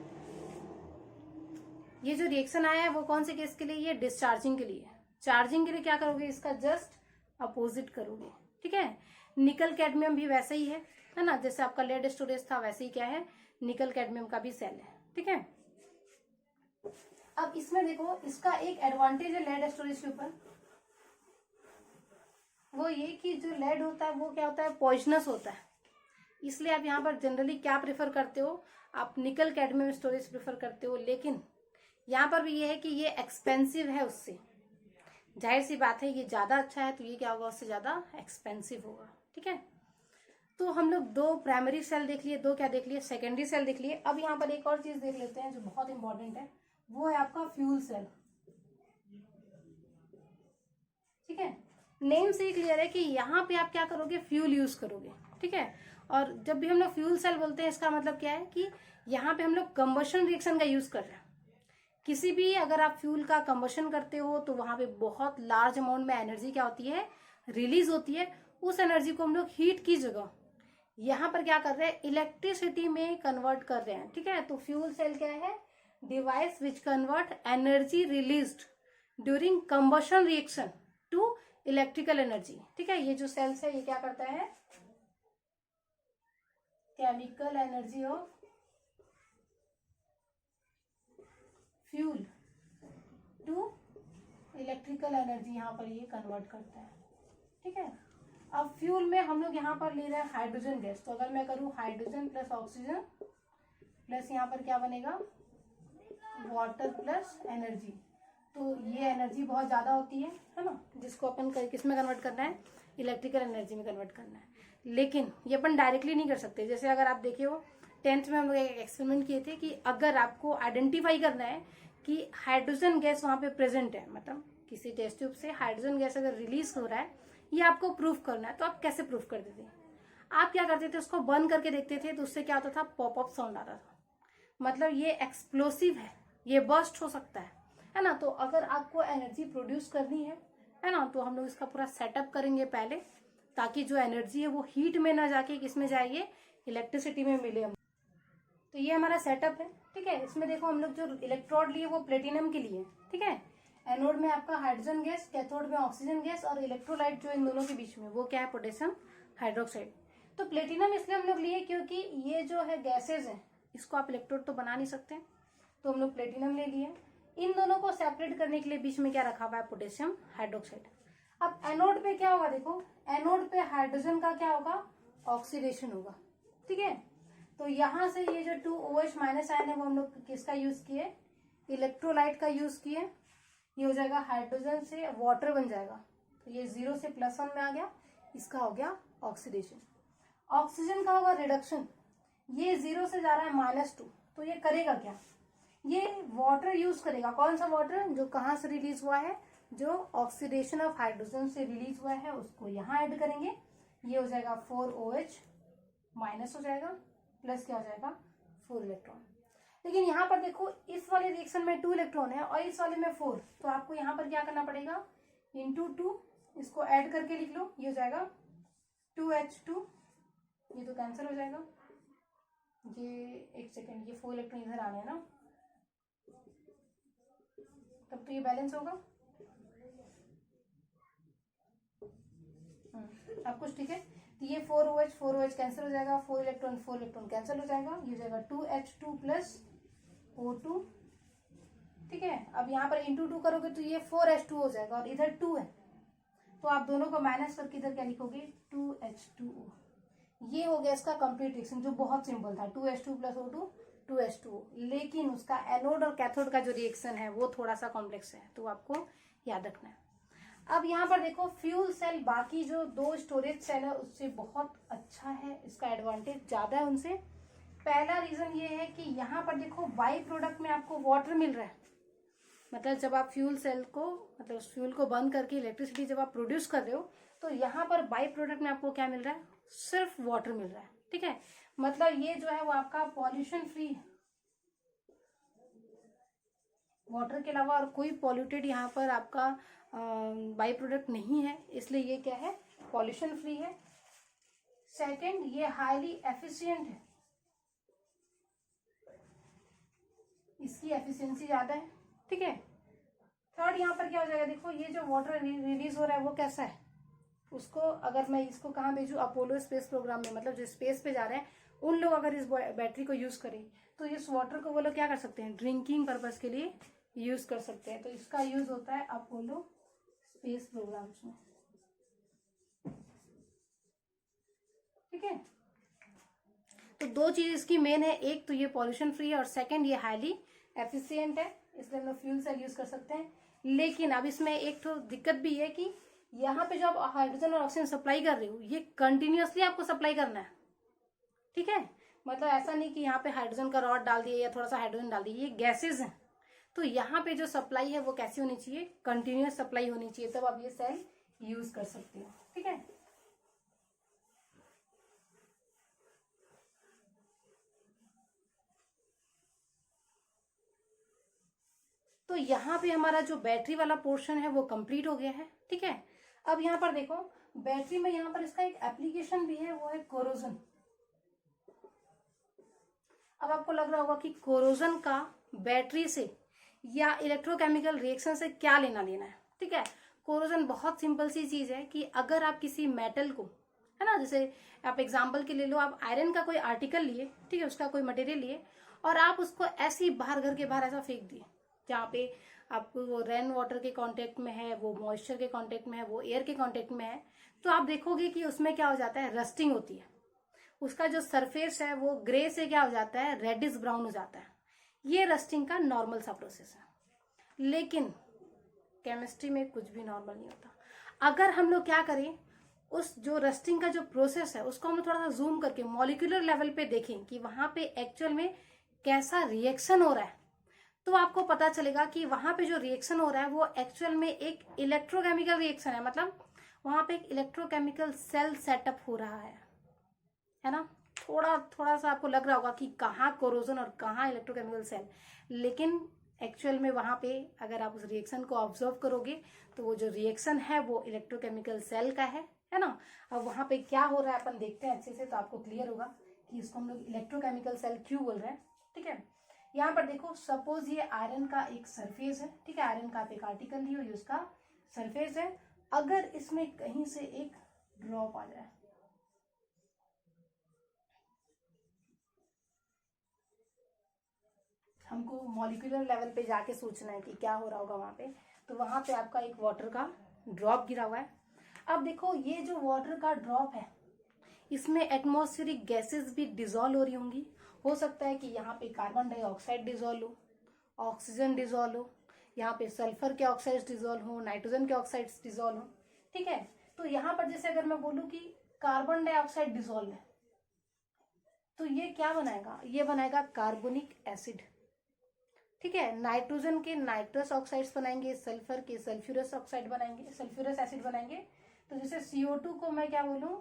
ये जो रिएक्शन आया है वो कौन से केस के लिए, ये डिस्चार्जिंग के लिए। चार्जिंग के लिए क्या करोगे, इसका जस्ट अपोजिट करोगे। ठीक है, निकल कैडमियम भी वैसे ही है ना, जैसे आपका लेड स्टोरेज था वैसे ही क्या है, निकल कैडमियम का भी सेल है। ठीक है, अब इसमें देखो इसका एक एडवांटेज है लेड स्टोरेज के ऊपर, वो ये कि जो लेड होता है वो क्या होता है, पॉइजनस होता है। इसलिए आप यहाँ पर जनरली क्या प्रेफर करते हो, आप निकल कैडमियम स्टोरेज प्रेफर करते हो। लेकिन यहाँ पर भी ये है कि ये एक्सपेंसिव है उससे, जाहिर सी बात है ये ज्यादा अच्छा है तो ये क्या होगा, उससे ज्यादा एक्सपेंसिव होगा। ठीक है, तो हम लोग 2 प्राइमरी सेल देख लिए, 2 क्या देख लिए, सेकेंडरी सेल देख लिए। अब यहाँ पर एक और चीज देख लेते हैं जो बहुत इंपॉर्टेंट है, वो है आपका फ्यूल सेल। ठीक है, नेम से ही क्लियर है कि यहाँ पे आप क्या करोगे, फ्यूल यूज करोगे। ठीक है, और जब भी हम लोग फ्यूल सेल बोलते हैं इसका मतलब क्या है कि यहाँ पे हम लोग कंबशन रिएक्शन का यूज कर रहे हैं। किसी भी अगर आप फ्यूल का कंबशन करते हो तो वहां पे बहुत लार्ज अमाउंट में एनर्जी क्या होती है, रिलीज होती है। उस एनर्जी को हम लोग हीट की जगह यहाँ पर क्या कर रहे हैं, इलेक्ट्रिसिटी में कन्वर्ट कर रहे हैं। ठीक है, तो फ्यूल सेल क्या है, device which convert energy released during combustion reaction to electrical energy. ठीक है, ये जो सेल्स है ये क्या करता है, chemical energy of fuel to electrical energy यहाँ पर ये कन्वर्ट करता है। ठीक है, अब फ्यूल में हम लोग यहाँ पर ले रहे हैं हाइड्रोजन गैस, तो अगर मैं करूँ हाइड्रोजन प्लस ऑक्सीजन प्लस यहाँ पर क्या बनेगा, वाटर प्लस एनर्जी, तो ये एनर्जी बहुत ज्यादा होती है ना, जिसको अपन किस में कन्वर्ट करना है, इलेक्ट्रिकल एनर्जी में कन्वर्ट करना है। लेकिन ये अपन डायरेक्टली नहीं कर सकते। जैसे अगर आप देखे हो 10th में हम लोग एक एक्सपेरिमेंट किए थे कि अगर आपको आइडेंटिफाई करना है कि हाइड्रोजन गैस वहां पे प्रेजेंट है, मतलब किसी टेस्ट ट्यूब से हाइड्रोजन गैस अगर रिलीज हो रहा है ये आपको प्रूफ करना है। तो आप कैसे प्रूफ करते थे? आप क्या करते थे, उसको बर्न करके देखते थे, तो उससे क्या होता था, पॉपअप साउंड आता था। मतलब ये एक्सप्लोसिव है, ये बर्स्ट हो सकता है ना। तो अगर आपको एनर्जी प्रोड्यूस करनी है ना, तो हम लोग इसका पूरा सेटअप करेंगे पहले, ताकि जो एनर्जी है वो हीट में ना जाके किसमें जाइए, इलेक्ट्रिसिटी में मिले हम। तो ये हमारा सेटअप है, ठीक है। इसमें देखो हम लोग जो इलेक्ट्रोड लिए वो प्लेटिनम के लिए, ठीक है। एनोड में आपका हाइड्रोजन गैस, कैथोड में ऑक्सीजन गैस, और इलेक्ट्रोलाइट जो इन दोनों के बीच में वो क्या है, पोटेशियम हाइड्रोक्साइड। तो प्लेटिनम इसलिए हम लोग लिए क्योंकि ये जो है गैसेज है, इसको आप इलेक्ट्रोड तो बना नहीं सकते, तो हम लोग प्लेटिनम ले लिए। इन दोनों को सेपरेट करने के लिए बीच में क्या रखा हुआ है, पोटेशियम हाइड्रोक्साइड। अब एनोड पे क्या होगा, देखो एनोड पे हाइड्रोजन का क्या होगा, ऑक्सीडेशन होगा, ठीक है। तो यहां से ये जो 2OH माइनस आयन है वो हम लोग किसका यूज किए, इलेक्ट्रोलाइट का यूज किए। ये हो जाएगा हाइड्रोजन से वाटर बन जाएगा, तो ये 0 से +1 में आ गया, इसका हो गया ऑक्सीडेशन। ऑक्सीजन का होगा रिडक्शन, ये 0 से जा रहा है -2, तो ये करेगा क्या, ये वाटर यूज करेगा। कौन सा वाटर, जो कहाँ से रिलीज हुआ है, जो ऑक्सीडेशन ऑफ हाइड्रोजन से रिलीज हुआ है, उसको यहाँ ऐड करेंगे। ये हो जाएगा 4OH माइनस हो जाएगा, प्लस क्या हो जाएगा, 4 इलेक्ट्रॉन। लेकिन यहाँ पर देखो इस वाले रिएक्शन में 2 इलेक्ट्रॉन है और इस वाले में 4, तो आपको यहाँ पर क्या करना पड़ेगा, ×2, इसको ऐड करके लिख लो, ये हो जाएगा 2H2, ये तो कैंसिल हो जाएगा। ये एक सेकेंड, ये 4 इलेक्ट्रॉन इधर आने हैं ना, तब तो ये बैलेंस होगा। अब कुछ ठीक है, तो ये 4OH कैंसिल हो जाएगा, 4 इलेक्ट्रॉन कैंसिल हो जाएगा, ये हो जाएगा 2H2 + O2, ठीक है। अब यहाँ पर ×2 करोगे तो ये 4H2 हो जाएगा, और इधर 2 है, तो आप दोनों को माइनस करके इधर क्या लिखोगे, 2H2O। ये हो गया इसका कंप्लीट रिएक्शन, जो बहुत सिंपल था, 2H2 + O2 2H2O। लेकिन उसका एनोड और कैथोड का जो रिएक्शन है वो थोड़ा सा कॉम्प्लेक्स है, तो आपको याद रखना है। अब यहाँ पर देखो फ्यूल सेल बाकी जो 2 स्टोरेज सेल है उससे बहुत अच्छा है, इसका एडवांटेज ज्यादा है उनसे। पहला रीजन ये है कि यहाँ पर देखो बाई प्रोडक्ट में आपको वाटर मिल रहा है। मतलब जब आप फ्यूल सेल को, मतलब उस फ्यूल को बर्न करके इलेक्ट्रिसिटी जब आप प्रोड्यूस कर रहे हो, तो यहाँ पर बाई प्रोडक्ट में आपको क्या मिल रहा है, सिर्फ वाटर मिल रहा है, ठीक है। मतलब ये जो है वो आपका पॉल्यूशन फ्री है, वाटर के अलावा और कोई पॉल्यूटेड यहाँ पर आपका बाई प्रोडक्ट नहीं है, इसलिए ये क्या है, पॉल्यूशन फ्री है। सेकंड, ये हाईली एफिशिएंट है, इसकी एफिशिएंसी ज्यादा है, ठीक है। थर्ड, यहाँ पर क्या हो जाएगा, देखो ये जो वाटर रिलीज हो रहा है वो कैसा है, उसको अगर मैं इसको कहाँ भेजू, अपोलो स्पेस प्रोग्राम में, मतलब जो स्पेस पे जा रहे हैं उन लोग अगर इस बैटरी को यूज करें तो इस वाटर को वो लोग क्या कर सकते हैं, ड्रिंकिंग पर्पज के लिए यूज कर सकते हैं। तो इसका यूज होता है अपोलो स्पेस प्रोग्राम्स में, ठीक है। तो 2 चीज इसकी मेन है, एक तो ये पॉल्यूशन फ्री है और सेकंड ये हाईली एफिशिएंट है, इसलिए हम लोग फ्यूल सेल यूज कर सकते हैं। लेकिन अब इसमें एक तो दिक्कत भी है कि यहाँ पे जो आप हाइड्रोजन और ऑक्सीजन सप्लाई कर रहे हो ये कंटिन्यूअसली आपको सप्लाई करना है, ठीक है। मतलब ऐसा नहीं कि यहाँ पे हाइड्रोजन का रॉड डाल दिया या थोड़ा सा हाइड्रोजन डाल दिया, ये गैसेज हैं, तो यहाँ पे जो सप्लाई है वो कैसी होनी चाहिए, कंटिन्यूअस सप्लाई होनी चाहिए, तब आप ये सेल यूज कर सकते हो, ठीक है। तो यहाँ पे हमारा जो बैटरी वाला पोर्शन है वो कंप्लीट हो गया है, ठीक है। अब यहाँ पर देखो बैटरी में यहाँ पर इसका एक एप्लीकेशन भी है, वो है कोरोजन। अब आपको लग रहा होगा कि कोरोजन का बैटरी से या इलेक्ट्रोकेमिकल रिएक्शन से क्या लेना देना है, ठीक है। कोरोजन बहुत सिंपल सी चीज है कि अगर आप किसी मेटल को, है ना, जैसे आप एग्जांपल के ले लो, आप आयरन का कोई आर्टिकल लिए, ठीक है, उसका कोई मटेरियल लिए और आप उसको ऐसे ही बाहर, घर के बाहर ऐसा फेंक दिए, जहाँ पे आपको वो रेन वाटर के कांटेक्ट में है, वो मॉइस्चर के कांटेक्ट में है, वो एयर के कांटेक्ट में है, तो आप देखोगे कि उसमें क्या हो जाता है, रस्टिंग होती है, उसका जो सरफेस है वो ग्रे से क्या हो जाता है, रेडिश ब्राउन हो जाता है। ये रस्टिंग का नॉर्मल सा प्रोसेस है। लेकिन केमिस्ट्री में कुछ भी नॉर्मल नहीं होता। अगर हम लोग क्या करें, उस जो रस्टिंग का जो प्रोसेस है उसको हम लोग थोड़ा सा जूम करके मॉलिक्यूलर लेवल पे देखें कि वहां पे एक्चुअल में कैसा रिएक्शन हो रहा है, तो आपको पता चलेगा कि वहां पे जो रिएक्शन हो रहा है वो एक्चुअल में एक इलेक्ट्रोकेमिकल रिएक्शन है। मतलब वहां पे एक इलेक्ट्रोकेमिकल सेल सेटअप हो रहा है ना। थोड़ा थोड़ा सा आपको लग रहा होगा कि कहाँ कोरोजन और कहाँ इलेक्ट्रोकेमिकल सेल, लेकिन एक्चुअल में वहां पे अगर आप उस रिएक्शन को ऑब्जर्व करोगे तो वो जो रिएक्शन है वो इलेक्ट्रोकेमिकल सेल का है ना। अब वहां पे क्या हो रहा है अपन देखते हैं अच्छे से, तो आपको क्लियर होगा कि इसको हम लोग इलेक्ट्रोकेमिकल सेल क्यों बोल रहे हैं। ठीक है, यहाँ पर देखो, सपोज ये आयरन का एक सरफेस है। ठीक है, आयरन का आप एक आर्टिकल लियो, ये उसका सरफेस है। अगर इसमें कहीं से एक ड्रॉप आ जाए, हमको मॉलिक्यूलर लेवल पे जाके सोचना है कि क्या हो रहा होगा वहां पे, तो वहां पे आपका एक वाटर का ड्रॉप गिरा हुआ है। अब देखो, ये जो वाटर का ड्रॉप है इसमें एटमॉस्फेरिक गैसेस भी डिजोल्व हो रही होंगी। हो सकता है कि यहाँ पे कार्बन डाइऑक्साइड डिजोल्व हो, ऑक्सीजन डिजोल्व हो, यहाँ पे सल्फर के ऑक्साइड्स डिजोल्व हो, नाइट्रोजन के ऑक्साइड्स डिजोल्व हो। ठीक है, तो यहाँ पर जैसे अगर मैं बोलूँ कि कार्बन डाइऑक्साइड डिजोल्व है, तो ये क्या बनाएगा, ये बनाएगा कार्बोनिक एसिड। ठीक है, नाइट्रोजन के नाइट्रस ऑक्साइड्स बनाएंगे, सल्फर के सल्फ्यूरस ऑक्साइड बनाएंगे, सल्फ्यूरस एसिड बनाएंगे। तो जैसे CO2 को मैं क्या बोलूं,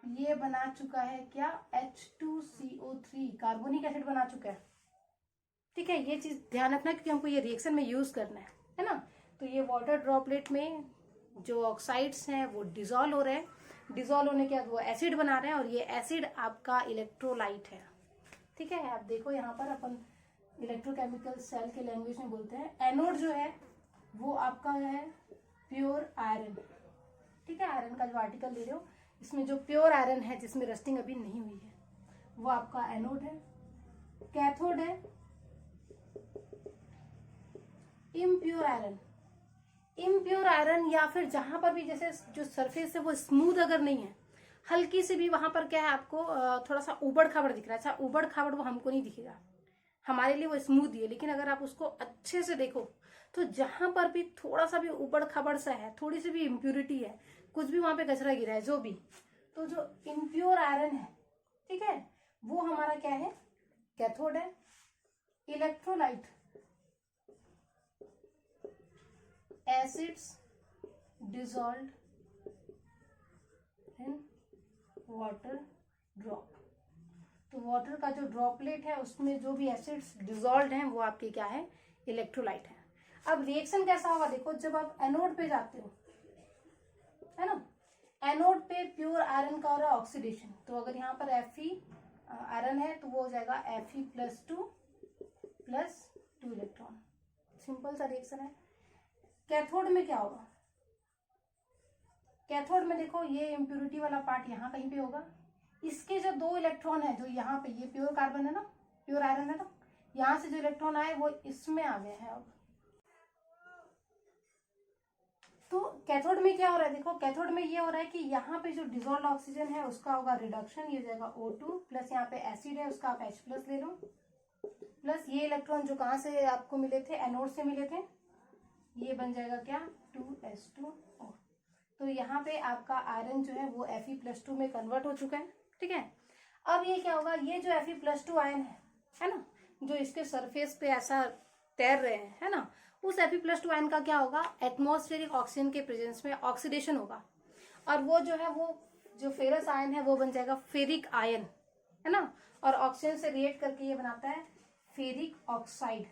ये बना चुका है क्या, H2CO3 कार्बोनिक एसिड बना चुका है। ठीक है, ये चीज ध्यान रखना क्योंकि हमको ये रिएक्शन में यूज करना है ना। तो ये वाटर ड्रॉपलेट में जो ऑक्साइड्स हैं वो डिजोल्व हो रहे हैं, डिजोल्व होने के बाद वो एसिड बना रहे हैं, और ये एसिड आपका इलेक्ट्रोलाइट है। ठीक है, आप देखो यहाँ पर अपन इलेक्ट्रोकेमिकल सेल के लैंग्वेज में बोलते हैं, एनोड जो है वो आपका है प्योर आयरन। ठीक है, आयरन का जो आर्टिकल ले रहे हो, इसमें जो प्योर आयरन है जिसमें रस्टिंग अभी नहीं हुई है, वो आपका एनोड है। कैथोड है इम्प्योर आयरन। इम्प्योर आयरन, या फिर जहां पर भी जैसे जो सरफेस है वो स्मूथ अगर नहीं है, हल्की से भी वहां पर क्या है, आपको थोड़ा सा उबड़ खाबड़ दिख रहा है। अच्छा, उबड़ खाबड़ वो हमको नहीं दिखेगा, हमारे लिए वो स्मूथ ही है, लेकिन अगर आप उसको अच्छे से देखो तो जहां पर भी थोड़ा सा भी उबड़ खाबड़ सा है, थोड़ी सी भी इम्प्यूरिटी है, कुछ भी वहां पे कचरा गिरा है, जो भी, तो जो इम्प्योर आयरन है, ठीक है, वो हमारा क्या है, कैथोड है। Electrolyte, acids dissolved in water drop. तो वाटर का जो ड्रॉपलेट है उसमें जो भी एसिड्स डिसॉल्व्ड हैं वो आपके क्या है, इलेक्ट्रोलाइट है। अब रिएक्शन कैसा होगा, देखो, जब आप एनोड पे जाते हो, है ना, एनोड पे प्योर आयरन का हो रहा है ऑक्सीडेशन, तो अगर यहाँ पर Fe आयरन है तो वो हो जाएगा Fe+2 प्लस 2 इलेक्ट्रॉन। सिंपल सा रिएक्शन है। कैथोड में क्या होगा, कैथोड में देखो ये इम्प्यूरिटी वाला पार्ट यहाँ कहीं पे होगा, इसके जो 2 इलेक्ट्रॉन है, जो यहाँ पे, ये प्योर कार्बन है ना, प्योर आयरन है ना, यहाँ से जो इलेक्ट्रॉन आए वो इसमें आ गए हैं। अब तो कैथोड में क्या हो रहा है, देखो, कैथोड में ये हो रहा है कि यहाँ पे जो डिसॉल्व ऑक्सीजन है उसका होगा रिडक्शन, ये हो जाएगा O2 प्लस, यहाँ पे एसिड है उसका आप H+ ले लो, प्लस ये इलेक्ट्रॉन जो कहाँ से आपको मिले थे, एनोड से मिले थे, ये बन जाएगा क्या, 2S2O। तो यहाँ पे आपका आयरन जो है वो Fe+2 में कन्वर्ट हो चुका है। ठीक है, अब ये क्या होगा, ये जो Fe+2 आयन है ना, जो इसके सरफेस पे ऐसा तैर रहे हैं, है ना, उस Fe+2 आयन का क्या होगा, एटमॉस्फेरिक ऑक्सीजन के प्रेजेंस में ऑक्सीडेशन होगा, और वो जो है, वो जो फेरस आयन है वो बन जाएगा फेरिक आयन, है ना, और ऑक्सीजन से रिएक्ट करके ये बनाता है फेरिक ऑक्साइड।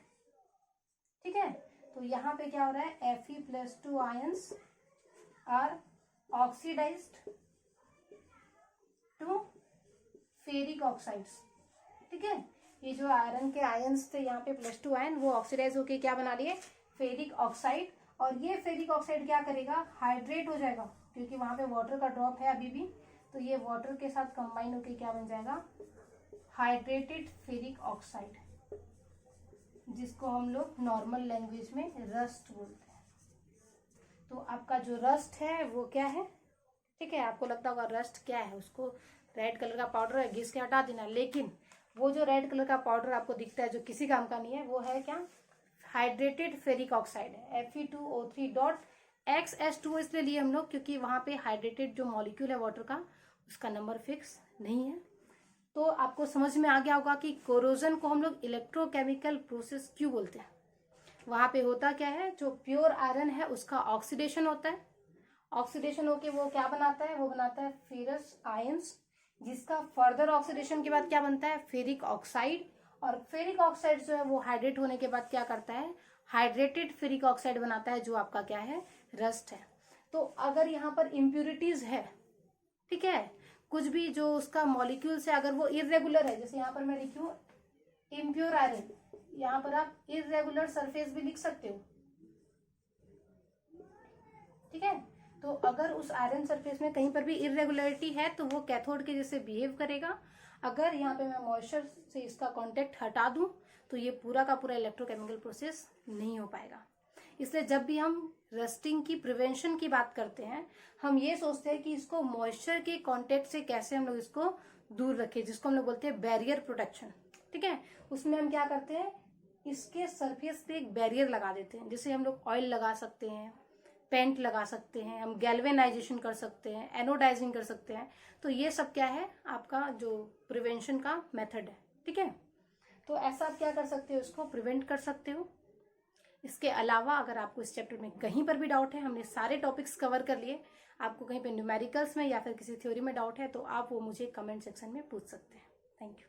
ठीक है, तो यहाँ पे क्या हो रहा है, Fe+2 ions are oxidised to ferric oxides. ठीक है, ये जो आयरन के आयंस थे यहाँ पे +2 आयन, वो ऑक्सीडाइज होके क्या बना लिए, फेरिक ऑक्साइड, और ये फेरिक ऑक्साइड क्या करेगा, हाइड्रेट हो जाएगा, क्योंकि वहां पे वाटर का ड्रॉप है अभी भी, तो ये वाटर के साथ कंबाइन होके क्या बन जाएगा, हाइड्रेटेड फेरिक ऑक्साइड, जिसको हम लोग नॉर्मल लैंग्वेज में रस्ट बोलते हैं। तो आपका जो रस्ट है वो क्या है, ठीक है, आपको लगता होगा रस्ट क्या है, उसको रेड कलर का पाउडर है, घिस के हटा देना, लेकिन वो जो रेड कलर का पाउडर आपको दिखता है जो किसी काम का नहीं है, वो है क्या, हाइड्रेटेड फेरिक ऑक्साइड है, Fe2O3.XH2O इसलिए लिए हम लोग क्योंकि वहां पे हाइड्रेटेड जो मॉलिक्यूल है वाटर का, उसका नंबर फिक्स नहीं है। तो आपको समझ में आ गया होगा कि कोरोजन को हम लोग इलेक्ट्रोकेमिकल प्रोसेस क्यों बोलते हैं। वहां पे होता क्या है, जो प्योर आयरन है उसका ऑक्सीडेशन होता है, ऑक्सीडेशन होके वो क्या बनाता है, वो बनाता है फेरस आयंस, जिसका फर्दर ऑक्सीडेशन के बाद क्या बनता है, फेरिक ऑक्साइड। और फेरिक ऑक्साइड जो है वो हाइड्रेट होने के बाद क्या करता है, हाइड्रेटेड फेरिक ऑक्साइड बनाता है, जो आपका क्या है, रस्ट है। तो अगर यहाँ पर इम्प्यूरिटीज है, ठीक है, कुछ भी जो उसका मॉलिक्यूल्स है, अगर वो इरेगुलर है, जैसे यहाँ पर मैं लिखी हूँ इम्प्योर आयरन, यहाँ पर आप इरेगुलर सरफेस भी लिख सकते हो, ठीक है। तो अगर उस आयरन सरफेस में कहीं पर भी इरेगुलरिटी है तो वो कैथोड के जैसे बिहेव करेगा। अगर यहाँ पे मैं मॉइस्चर से इसका कांटेक्ट हटा दूं तो ये पूरा का पूरा इलेक्ट्रोकेमिकल प्रोसेस नहीं हो पाएगा। इसलिए जब भी हम रस्टिंग की प्रिवेंशन की बात करते हैं, हम ये सोचते हैं कि इसको मॉइस्चर के कांटेक्ट से कैसे हम लोग इसको दूर रखें, जिसको हम लोग बोलते हैं बैरियर प्रोटेक्शन, ठीक है। उसमें हम क्या करते हैं, इसके सरफेस पे एक बैरियर लगा देते हैं, जैसे हम लोग ऑयल लगा सकते हैं, पेंट लगा सकते हैं, हम गैल्वेनाइजेशन कर सकते हैं, एनोडाइजिंग कर सकते हैं। तो ये सब क्या है, आपका जो प्रिवेंशन का मेथड है, ठीक है। तो ऐसा आप क्या कर सकते हो, इसको प्रिवेंट कर सकते हो। इसके अलावा अगर आपको इस चैप्टर में कहीं पर भी डाउट है, हमने सारे टॉपिक्स कवर कर लिए, आपको कहीं पे न्यूमेरिकल्स में या फिर किसी थ्योरी में डाउट है तो आप वो मुझे कमेंट सेक्शन में पूछ सकते हैं। Thank you.